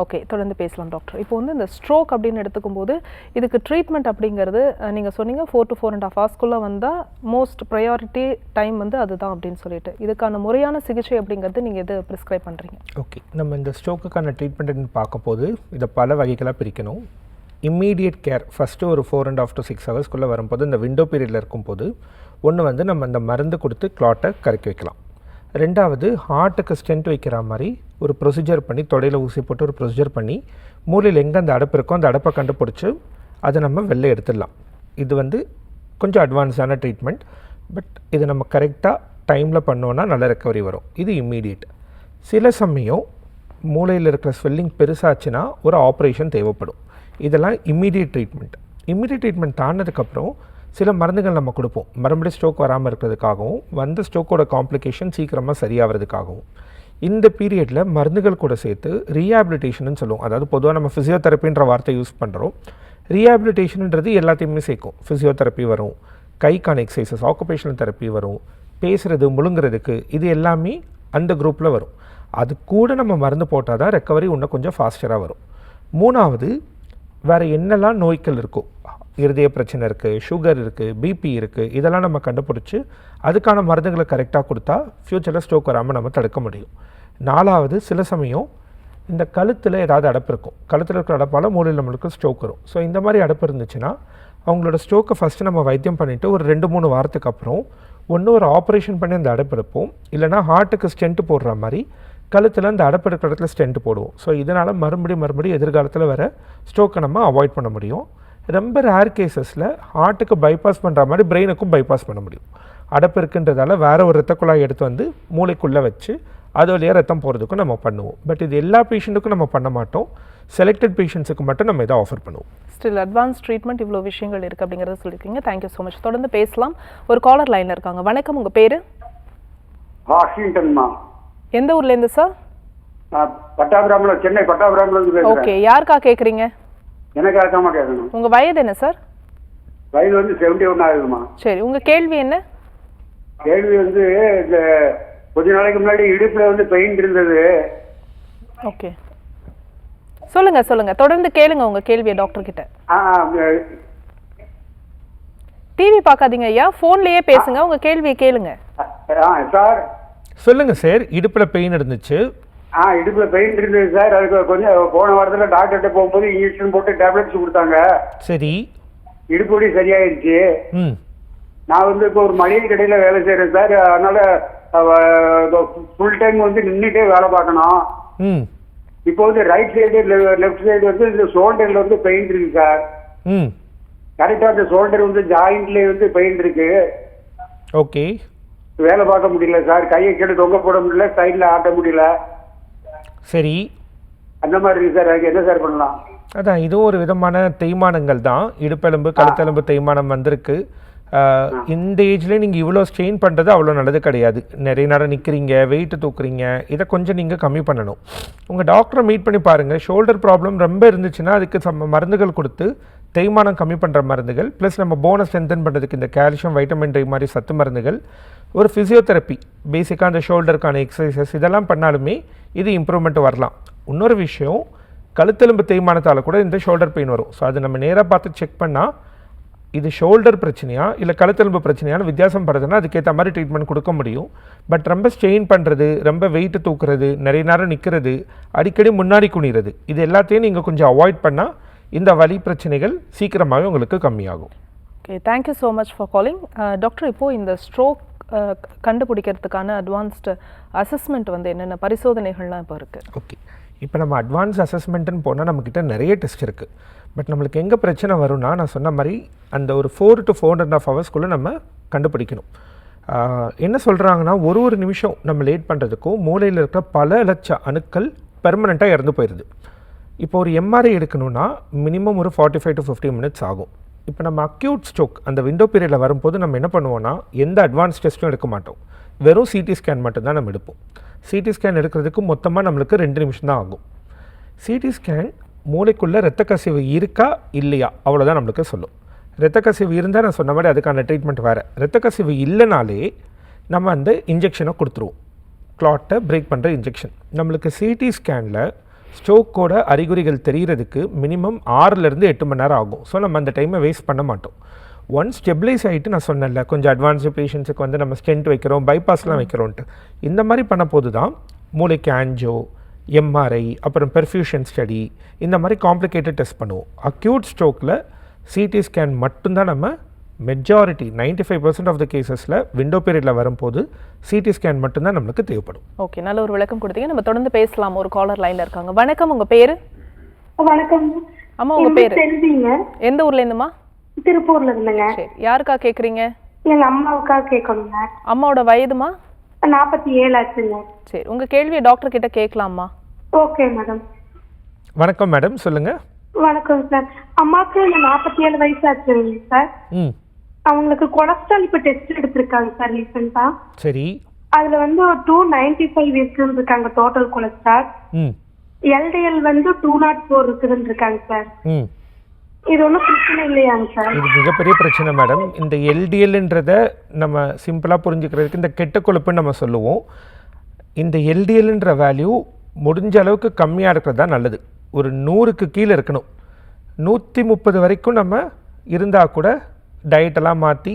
S1: ஓகே, தொடர்ந்து பேசலாம் டாக்டர். இப்போ வந்து இந்த ஸ்ட்ரோக் அப்படின்னு எடுத்துக்கும் போது இதுக்கு ட்ரீட்மெண்ட் அப்படிங்கிறது நீங்கள் சொன்னீங்க 4 to 4.5 hours வந்தால் மோஸ்ட் ப்ரையாரிட்டி டைம் வந்து அதுதான் அப்படின்னு சொல்லிட்டு, இதுக்கான முறையான சிகிச்சை அப்படிங்கிறது நீங்கள் எது ப்ரிஸ்கிரைப் பண்ணுறீங்க?
S2: ஓகே, நம்ம இந்த ஸ்ட்ரோக்குக்கான ட்ரீட்மெண்ட்னு பார்க்கும்போது இதை பல வகைகளாக பிரிக்கணும். இம்மீடியட் கேர் ஃபஸ்ட்டு ஒரு 4.5 to 6 hours வரும்போது இந்த விண்டோ பீரியடில் இருக்கும்போது ஒன்று வந்து நம்ம இந்த மருந்து கொடுத்து கிளாட்டை கரைக்க வைக்கலாம். ரெண்டாவது, ஹார்ட்டுக்கு ஸ்டென்ட் வைக்கிற மாதிரி ஒரு ப்ரொசீஜர் பண்ணி, தொடையில் ஊசி போட்டு ஒரு ப்ரொசீஜர் பண்ணி மூளையில் எங்கே அந்த அடப்பு இருக்கோ அந்த அடப்பை கண்டுபிடிச்சி அதை நம்ம வெளில எடுத்துடலாம். இது வந்து கொஞ்சம் அட்வான்ஸான ட்ரீட்மெண்ட். பட் இது நம்ம கரெக்டாக டைமில் பண்ணோன்னா நல்ல ரெக்கவரி வரும். இது இம்மீடியட். சில சமயம் மூளையில் இருக்கிற ஸ்வெல்லிங் பெருசாச்சுன்னா ஒரு ஆப்ரேஷன் தேவைப்படும். இதெல்லாம் இம்மீடியட் ட்ரீட்மெண்ட். இம்மீடியட் ட்ரீட்மெண்ட் தாண்டதுக்கப்புறம் சில மருந்துகள் நம்ம கொடுப்போம், மறுபடியும் ஸ்ட்ரோக் வராமல் இருக்கிறதுக்காகவும் வந்த ஸ்ட்ரோக்கோட காம்ப்ளிகேஷன் சீக்கிரமாக சரியாகிறதுக்காகவும். இந்த பீரியடில் மருந்துகள் கூட சேர்த்து ரீஹாபிலிட்டேஷன் சொல்லுவோம். அதாவது பொதுவாக நம்ம ஃபிசியோதெரப்பின்ற வார்த்தை யூஸ் பண்ணுறோம். ரீஹாபிலிட்டேஷன்ன்றது எல்லாத்தையுமே சேர்க்கும். ஃபிசியோதெரப்பி வரும், கைக்கான எக்ஸசைசஸ், ஆக்குபேஷனல் தெரப்பி வரும், பேசுகிறது, முழுங்குறதுக்கு, இது எல்லாமே அந்த குரூப்பில் வரும். அது கூட நம்ம மருந்து போட்டால் தான் ரெக்கவரி இன்னும் கொஞ்சம் ஃபாஸ்டராக வரும். மூணாவது, வேறு என்னெல்லாம் நோய்கள் இருக்கோ, இருதய பிரச்சனை இருக்குது, சுகர் இருக்குது, பிபி இருக்குது, இதெல்லாம் நம்ம கண்டுபிடிச்சி அதுக்கான மருந்துகளை கரெக்டாக கொடுத்தா ஃப்யூச்சரில் ஸ்ட்ரோக் வராமல் நம்ம தடுக்க முடியும். நாலாவது, சில சமயம் இந்த கழுத்தில் ஏதாவது அடப்பு இருக்கும், கழுத்தில் இருக்கிற அடப்பால் மூளையில் நம்மளுக்கு ஸ்ட்ரோக் வரும். ஸோ இந்த மாதிரி அடப்பு இருந்துச்சுன்னா அவங்களோட ஸ்ட்ரோக்கை ஃபஸ்ட்டு நம்ம வைத்தியம் பண்ணிவிட்டு ஒரு 2-3 வாரத்துக்கு அப்புறம் ஒன்று ஒரு ஆப்ரேஷன் பண்ணி அந்த அடப்பு எடுப்போம், இல்லைனா ஹார்ட்டுக்கு ஸ்டென்ட் போடுற மாதிரி கழுத்தில் அந்த அடப்பு இருக்கிற இடத்துல ஸ்டென்ட் போடுவோம். ஸோ இதனால் மறுபடியும் எதிர்காலத்தில் வர ஸ்ட்ரோக்கை நம்ம அவாய்ட் பண்ண முடியும். ரொம்ப ரேர் கேசஸில் ஹார்ட்டுக்கு பைபாஸ் பண்ணுற மாதிரி பிரெயினுக்கும் பைபாஸ் பண்ண முடியும். அடப்பு இருக்குன்றதால வேறு ஒரு இரத்த குழாய் எடுத்து வந்து மூளைக்குள்ளே வச்சு அது வழியாக ரத்தம் போகிறதுக்கும் நம்ம பண்ணுவோம். பட் இது எல்லா பேஷண்ட்டுக்கும் நம்ம பண்ண மாட்டோம். செலக்டட் பேஷண்ட்ஸுக்கு மட்டும் நம்ம இதை ஆஃபர் பண்ணுவோம்.
S1: ஸ்டில் அட்வான்ஸ் ட்ரீட்மெண்ட் இவ்வளோ விஷயங்கள் இருக்குது அப்படிங்கிறத சொல்லியிருக்கீங்க. Thank you so much. தொடர்ந்து பேசலாம். ஒரு காலர் லைனில் இருக்காங்க. வணக்கம், உங்கள் பேர்?
S3: வாஷிங்டன்மா.
S1: எந்த ஊர்லேருந்து சார்?
S3: பட்டாபிராமில், சென்னை பட்டாபிராமில்.
S1: ஓகே, யாருக்கா கேட்குறீங்க?
S3: எனக்கு ஆகாம கேட்கணும்.
S1: உங்க வயது என்ன சார்?
S3: வயது வந்து 71 ஆகுதுமா.
S1: சரி, உங்க கேள்வி என்ன?
S3: கேள்வி வந்து இந்த கொஞ்ச நாளைக்கு முன்னாடி இடுப்புல வந்து பெயின் இருந்தது.
S1: ஓகே, சொல்லுங்க தொடர்ந்து கேளுங்க உங்க கேள்வியை டாக்டர் கிட்ட. டிவி பார்க்காதீங்க ஐயா, போன்லயே பேசுங்க, உங்க கேள்வியை கேளுங்க.
S3: சார்
S2: சொல்லுங்க சார். இடுப்புல பெயின் இருந்துச்சு.
S3: இடுப்புல பெயின் இருந்தது சார். அதுக்கு கொஞ்சம் போன வாரத்துல டாக்டர்கிட்ட போகும்போது இன்ஜெக்ஷன் போட்டு டேப்லெட்ஸ் கொடுத்தாங்க.
S2: சரி,
S3: இடுப்பு வலி சரியாயிருச்சு. நான் வந்து இப்போ ஒரு மளிகை கடையில வேலை செய்யறேன் சார். அதனால ஃபுல் டைம் வந்து நின்றுட்டே வேலை பார்க்கணும். இப்போ வந்து ரைட் சைடு லெஃப்ட் சைடு வந்து இந்த ஷோல்டர்ல வந்து பெயின் இருக்கு சார். கரெக்டா அந்த ஷோல்டர் வந்து ஜாயிண்ட்ல வந்து பெயின் இருக்கு.
S2: ஓகே,
S3: வேலை பார்க்க முடியல சார். கையை கீழே தொங்க போட முடியல, சைட்ல ஆட்ட முடியல.
S2: சரி,
S3: அந்த மாதிரி இருக்கு சார். அதுக்கு என்ன சார் பண்ணலாம்?
S2: அதான் இதுவும் ஒரு விதமான தேய்மானங்கள் தான். இடுப்பெலும்பு, கழுத்தெலும்பு தேய்மானம் வந்திருக்கு. இந்த ஏஜ்லேயே நீங்கள் இவ்வளோ ஸ்ட்ரெயின் பண்ணுறது அவ்வளோ நல்லது கிடையாது. நிறைய நேரம் நிற்கிறீங்க, வெயிட்டு தூக்குறீங்க, இதை கொஞ்சம் நீங்கள் கம்மி பண்ணணும். உங்கள் டாக்டரை மீட் பண்ணி பாருங்கள். ஷோல்டர் ப்ராப்ளம் ரொம்ப இருந்துச்சுன்னா அதுக்கு மருந்துகள் கொடுத்து தேய்மானம் கம்மி பண்ணுற மருந்துகள், ப்ளஸ் நம்ம போனை ஸ்ட்ரென்தன் பண்ணுறதுக்கு இந்த கால்சியம், வைட்டமின் டி மாதிரி சத்து மருந்துகள், ஒரு ஃபிசியோதெரப்பி பேசிக்காக அந்த ஷோல்டருக்கான எக்ஸசைசஸ் இதெல்லாம் பண்ணாலுமே இது இம்ப்ரூவ்மெண்ட் வரலாம். இன்னொரு விஷயம், கழுத்தெலும்பு தேய்மானத்தால் கூட இந்த ஷோல்டர் பெயின் வரும். ஸோ அது நம்ம நேராக பார்த்து செக் பண்ணால் இது ஷோல்டர் பிரச்சனையா இல்லை கழுத்தெலும்பு பிரச்சனையான வித்தியாசம் படுறதுன்னா அதுக்கேற்ற மாதிரி ட்ரீட்மெண்ட் கொடுக்க முடியும். பட் ரொம்ப ஸ்ட்ரெயின் பண்ணுறது, ரொம்ப வெயிட்டு தூக்குறது, நிறைய நேரம் நிற்கிறது, அடிக்கடி முன்னாடி குனிறது, இது எல்லாத்தையும் நீங்கள் கொஞ்சம் அவாய்ட் பண்ணால் இந்த வலி பிரச்சனைகள் சீக்கிரமாகவே உங்களுக்கு கம்மியாகும்.
S1: Okay, thank you so much for calling. Doctor, இப்போது இந்த ஸ்ட்ரோக் கண்டுபிடிக்கிறதுக்கான அட்வான்ஸ்டு அசஸ்மெண்ட் வந்து என்னென்ன பரிசோதனைகள்லாம் இப்போ இருக்குது?
S2: ஓகே, இப்போ நம்ம அட்வான்ஸ் அசஸ்மெண்ட்டுன்னு போனால் நம்மக்கிட்ட நிறைய டெஸ்ட் இருக்குது. பட் நம்மளுக்கு எங்கே பிரச்சனை வரும்னா, நான் சொன்ன மாதிரி அந்த ஒரு 4 to 4.5 ஹவர்ஸ்க்குள்ளே நம்ம கண்டுபிடிக்கணும். என்ன சொல்கிறாங்கன்னா, ஒரு நிமிஷம் நம்ம லேட் பண்ணுறதுக்கும் மூளையில் இருக்கிற பல லட்ச அணுக்கள் பெர்மனெண்ட்டாக இறந்து போயிடுது. இப்போ ஒரு எம்ஆர்ஐ எடுக்கணும்னா மினிமம் ஒரு 45 to 50 மினிட்ஸ் ஆகும். இப்போ நம்ம அக்யூட் ஸ்ட்ரோக் அந்த விண்டோ பீரியடில் வரும்போது நம்ம என்ன பண்ணுவோம்னா, எந்த அட்வான்ஸ் டெஸ்ட்டும் எடுக்க மாட்டோம். வெறும் சிடி ஸ்கேன் மட்டும்தான் நம்ம எடுப்போம். சிடி ஸ்கேன் எடுக்கிறதுக்கு மொத்தமாக நம்மளுக்கு 2 நிமிஷம் தான் ஆகும். சிடி ஸ்கேன் மூளைக்குள்ளே இரத்த கசிவு இருக்கா இல்லையா அவ்வளோதான் நம்மளுக்கு சொல்லும். இரத்த கசிவு இருந்தால் நான் சொன்ன மாதிரி அதுக்கான ட்ரீட்மெண்ட் வேறு. இரத்த கசிவு இல்லைனாலே நம்ம அந்த இன்ஜெக்ஷனை கொடுத்துருவோம், கிளாட்டை பிரேக் பண்ணுற இன்ஜெக்ஷன். நம்மளுக்கு சிடி ஸ்கேனில் ஸ்ட்ரோக்கோட அறிகுறிகள் தெரிகிறதுக்கு மினிமம் 6லேருந்து 8 மணி நேரம் ஆகும். ஸோ நம்ம அந்த டைமை வேஸ்ட் பண்ண மாட்டோம். ஒன்ஸ் ஸ்டெபிளைஸ் ஆகிட்டு நான் சொன்னேன்ல, கொஞ்சம் அட்வான்ஸ்டு பேஷண்ட்ஸுக்கு வந்து நம்ம ஸ்டென்ட் வைக்கிறோம், பைபாஸ்லாம் வைக்கிறோன்ட்டு, இந்த மாதிரி பண்ண போது தான் மூளைக்கு ஆன்ஜோ, எம்ஆர்ஐ, அப்புறம் பெர்ஃபியூஷன் ஸ்டடி, இந்த மாதிரி காம்ப்ளிகேட்டட் டெஸ்ட் பண்ணுவோம். அக்யூட் ஸ்ட்ரோக்கில் சிடி ஸ்கேன் மட்டும்தான் நம்ம மெஜாரிட்டி 95% ஆஃப் த கேசஸில் விண்டோ பீரியடில் வரும்போது சிடி ஸ்கேன் மட்டும்தான் நம்மளுக்கு தேவைப்படும்.
S1: ஓகே, நல்ல ஒரு விளக்கம் கொடுத்தீங்க. நம்ம தொடர்ந்து பேசலாம். ஒரு காலர் லைனில் இருக்காங்க. வணக்கம், உங்கள் பேர்?
S5: வணக்கம்
S1: அம்மா, உங்கள் பேர்?
S5: தெரிஞ்சுங்க.
S1: எந்த ஊர்லேருந்துமா?
S5: திருப்பூர்ல இருந்துங்க.
S1: சரி, யாருக்கா கேட்குறீங்க?
S5: எங்க அம்மாவுக்காக கேட்கணுங்க.
S1: அம்மாவோட வயதுமா?
S5: 47 ஆச்சுங்க.
S1: சரி, உங்கள் கேள்வியை டாக்டர் கிட்ட கேட்கலாமா?
S5: Okay madam.
S2: வணக்கம் மேடம், சொல்லுங்கள்.
S5: வணக்கம் சார். அம்மாவுக்கு 47 வயசு ஆச்சுங்க சார். அவங்களுக்கு கொலஸ்ட்ரால் இப்போ டெஸ்ட் எடுத்திருக்காங்க சார் ரீசெண்டா.
S2: சரி.
S5: அதுல வந்து 295 இருக்குன்னு இருக்காங்க டோட்டல் கொலஸ்ட்ரால். எல்டிஎல் வந்து 204 இருக்குதுன்னு இருக்காங்க சார். இது ஒன்றும் பிரச்சனை இல்லையாங்க சார்?
S2: இது மிகப்பெரிய பிரச்சனை மேடம். இந்த எல்டிஎல்ன்றதை நம்ம சிம்பிளாக புரிஞ்சுக்கிறதுக்கு இந்த கெட்ட கொழுப்புன்னு நம்ம சொல்லுவோம். இந்த எல்டிஎல்ன்ற வேல்யூ முடிஞ்ச அளவுக்கு கம்மியாக இருக்கிறது தான் நல்லது. ஒரு 100க்கு கீழே இருக்கணும். 130 வரைக்கும் நம்ம இருந்தால் கூட டயட்டெல்லாம் மாற்றி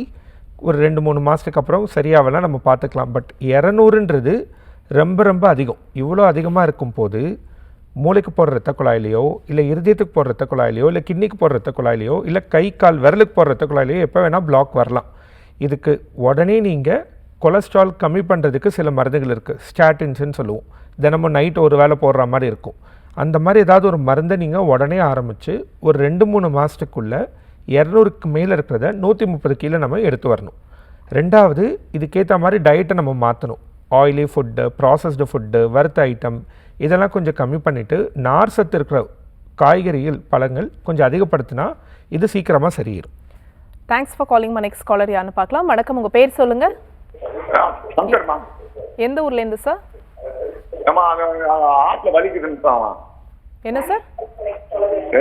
S2: ஒரு 2-3 மாதத்துக்கு அப்புறம் சரியாகலாம் நம்ம பார்த்துக்கலாம். பட் 200ன்றது ரொம்ப ரொம்ப அதிகம். இவ்வளோ அதிகமாக இருக்கும்போது மூளைக்கு போடுற ரத்த குழாயிலையோ, இல்லை இருதயத்துக்கு போடுற ரத்த குழாயிலையோ, இல்லை கிட்னிக்கு போடுற ரத்த குழாயிலையோ, இல்லை கை கால் விரலுக்கு போடுற ரத்த குழாயிலையோ எப்போ வேணால் பிளாக் வரலாம். இதுக்கு உடனே நீங்கள் கொலஸ்ட்ரால் கம்மி பண்ணுறதுக்கு சில மருந்துகள் இருக்குது. ஸ்டாட்டின்ஸ்ன்னு சொல்லுவோம். தினமும் நைட் ஒரு வேளை போடுற மாதிரி இருக்கும். அந்த மாதிரி ஏதாவது ஒரு மருந்தை நீங்கள் உடனே ஆரம்பித்து ஒரு 2-3 மாதத்துக்குள்ளே 200க்கு மேலே இருக்கிறத 130 கீழே நம்ம எடுத்து வரணும். ரெண்டாவது, இதுக்கேற்ற மாதிரி டயட்டை நம்ம மாற்றணும். ஆயிலி ஃபுட்டு, ப்ராசஸ்டு ஃபுட்டு, வறுத்த ஐட்டம் இதெல்லாம் கொஞ்சம் கம்மி பண்ணிவிட்டு நார் சத்து இருக்கிற காய்கறிகள், பழங்கள் கொஞ்சம் அதிகப்படுத்தினா இது சீக்கிரமாக சரியிடும்.
S1: Thanks for calling. Next caller யாருன்னு பார்க்கலாம். வணக்கம், உங்கள் பேர் சொல்லுங்கள். எந்த ஊர்லேருந்து சார்? என்ன சார்?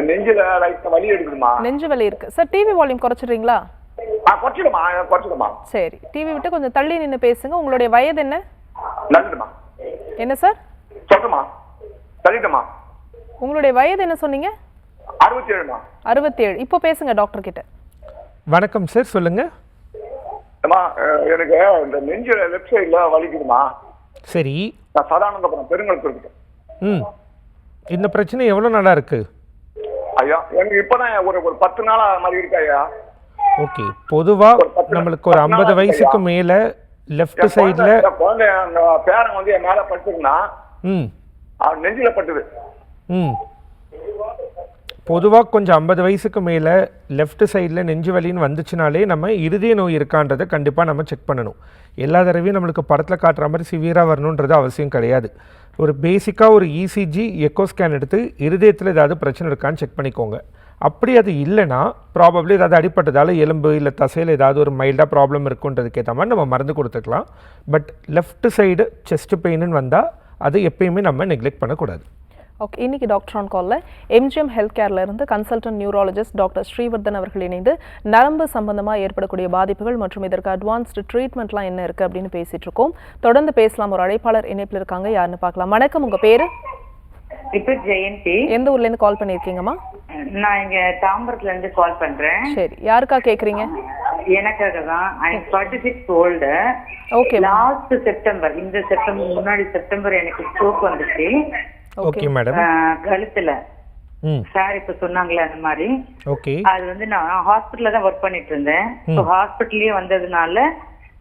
S6: நெஞ்சில லைட்டா வலி எடுக்குதுமா.
S1: நெஞ்சு வலி இருக்கு சார். டிவி வால்யூம் குறைச்சிடுறீங்களா?
S6: குறைச்சிடுமா.
S1: சரி, டிவி விட்டு கொஞ்சம் தள்ளி நின்று பேசுங்க. உங்களுடைய வயது என்ன?
S6: நல்லதுமா.
S1: என்ன சார்?
S6: சொல்லுமா. சரிடமா.
S1: உங்களுடைய வயது என்ன சொன்னீங்க?
S6: 67மா.
S1: 67. இப்போ பேசுங்க டாக்டர் கிட்ட.
S2: வணக்கம் சார், சொல்லுங்க.
S6: அம்மா, எனக்கு இந்த நெஞ்சில லெஃப்ட் சைடுல வலிக்குதுமா.
S2: சரி.
S6: நான் சதானந்தபுரம் பெருங்கல்புரம்.
S2: இந்த பிரச்சனை எவ்வளோ நாளா இருக்கு?
S6: ஐயா, எனக்கு இப்பதான் ஒரு 10 நாளா மாதிரி இருக்கு ஐயா.
S2: ஓகே, பொதுவாக நம்மளுக்கு ஒரு 50 வயசுக்கு மேலே லெஃப்ட் சைடில்
S6: குழந்தை பேரன் வந்து என் மேலே படுத்துருந்தா நெஞ்சில பட்டுது.
S2: பொதுவாக கொஞ்சம் 50 வயசுக்கு மேலே லெஃப்ட் சைடில் நெஞ்சு வலின்னு வந்துச்சுனாலே நம்ம இருதய நோய் இருக்கான்றதை கண்டிப்பாக நம்ம செக் பண்ணணும். எல்லா தடவையும் நம்மளுக்கு படத்தில் காட்டுற மாதிரி சிவியராக வரணுன்றது அவசியம் கிடையாது. ஒரு பேசிக்காக ஒரு இசிஜி, எக்கோ ஸ்கேன் எடுத்து இருதயத்தில் ஏதாவது பிரச்சனை இருக்கான்னு செக் பண்ணிக்கோங்க. அப்படி அது இல்லைன்னா ப்ராபப்ளி ஏதாவது அடிப்பட்டதால் எலும்பு இல்லை தசையில் ஏதாவது ஒரு மைல்டாக ப்ராப்ளம் இருக்குன்றதுக்கு ஏற்ற மாதிரி நம்ம மருந்து கொடுத்துக்கலாம். பட் லெஃப்ட் சைடு செஸ்ட் பெயின்னு வந்தால் அது எப்பயுமே நம்ம நெக்லெக்ட் பண்ணக்கூடாது.
S1: ஓகே, இன்னைக்கு டாக்டர் ஆன் காலில் எம்ஜிஎம் ஹெல்த் கேர்ல இருந்து கன்சல்டன்ட் நியூராலஜிஸ்ட் டாக்டர் ஸ்ரீவர்தன் அவர்கள் இணைந்து நரம்பு சம்பந்தமாக ஏற்படக்கூடிய பாதிப்புகள் மற்றும் இதற்கு அட்வான்ஸ்டு ட்ரீட்மெண்ட்லாம் என்ன இருக்கு அப்படின்னு பேசிட்டு இருக்கோம். தொடர்ந்து பேசலாம். ஒரு அழைப்பாளர் இணைப்பில் இருக்காங்க, யாருன்னு பார்க்கலாம். வணக்கம், உங்க பேரு?
S7: இப்ப ஜெயந்தி.
S1: எந்த ஊர்ல இருந்து கால் பண்ணிருக்கீங்கம்மா?
S7: நான் இங்க தாம்பரத்துல இருந்து கால் பண்றேன்.
S1: சரி, யாருக்கா கேக்குறீங்க?
S7: எனக்காக தான். I am 46 old.
S1: Okay,
S7: last September, இந்த செப்டம்பர் முன்னாடி செப்டம்பர் எனக்கு ஸ்ட்ரோக் வந்துச்சு.
S2: Okay madam.
S7: கழுத்துல சார் இப்ப சொன்னாங்களே அந்த மாதிரி.
S2: ஓகே.
S7: அது வந்து நான் ஹாஸ்பிட்டல்ல தான் ஒர்க் பண்ணிட்டு இருந்தேன். ஹாஸ்பிட்டல்லயே வந்ததுனால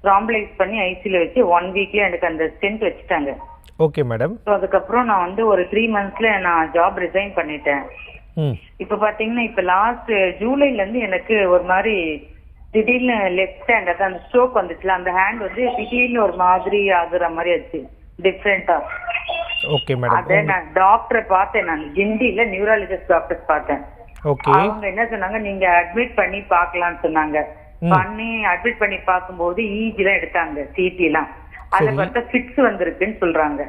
S7: த்ராம்பலைஸ் பண்ணி ஐசியூல வச்சு 1 வீக்ல எனக்கு அந்த ஸ்டென்ட் வச்சுட்டாங்க.
S2: Okay madam.
S7: அதுக்கப்புறம் நான் வந்து ஒரு 3 மந்த்ஸ்ல நான் ஜாப் ரிசைன் பண்ணிட்டேன். இப்ப பாத்தீங்கன்னா இப்ப லாஸ்ட் ஜூலைல இருந்து எனக்கு ஒரு மாதிரி திடீர்னு லெஃப்ட் ஹேண்ட், அதான் ஸ்ட்ரோக் வந்துச்சுல, அந்த ஹேண்ட் வந்து திடீர்னு ஒரு மாதிரி ஆகுற மாதிரி ஆச்சு, டிஃப்ரெண்டா.
S2: Okay madam.
S7: அத நான் டாக்டரை பார்த்தேன், நான் கிண்டில நியூராலஜிஸ்ட் டாக்டர்ஸ் பார்த்தேன்.
S2: ஓகே.
S7: அவங்க என்ன சொன்னாங்க, நீங்க அட்மிட் பண்ணி பார்க்கலாம்னு சொன்னாங்க. பண்ணி அட்மிட் பண்ணி பார்க்கும்போது இஜி எல்லாம் எடுத்தாங்க, சிடி எல்லாம். அத பார்த்தா ஃபிட்ஸ் வந்திருக்குன்னு சொல்றாங்க.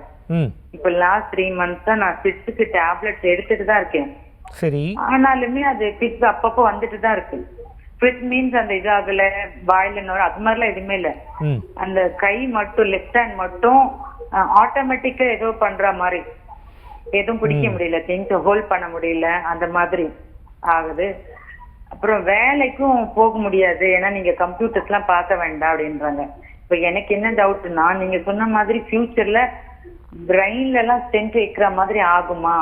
S7: இப்ப லாஸ்ட் 3 மந்த்ஸா நான் ஃபிட்ஸுக்கு டேப்லெட்ஸ் எடுத்துட்டு தான் இருக்கேன்.
S2: சரி.
S7: ஆனாலுமே அது ஃபிட்ஸ் அப்பப்போ வந்துட்டு தான் இருக்கு. ஃபிட் மீன்ஸ் அந்த இது ஆகல, வாயில அது மாதிரிலாம் எதுவுமே இல்ல. அந்த கை மட்டும், லெஃப்ட் ஹேண்ட் மட்டும் ஆட்டோமேட்டிக்கா ஏதோ பண்ற மாதிரி, எதுவும் பிடிக்க முடியல, திங்ஸ் ஹோல்ட் பண்ண முடியல, அந்த மாதிரி ஆகுது. அப்புறம் வேலைக்கும் போக முடியாது, ஏன்னா நீங்க கம்ப்யூட்டர்ஸ் எல்லாம் பார்க்க வேண்டாம் அப்படின்றாங்க. இப்ப எனக்கு என்ன டவுட்னா, நீங்க சொன்ன மாதிரி ஃபியூச்சர்ல பிரெயின்ல எல்லாம் ஸ்டென்ட் வைக்கிற மாதிரி ஆகுமா,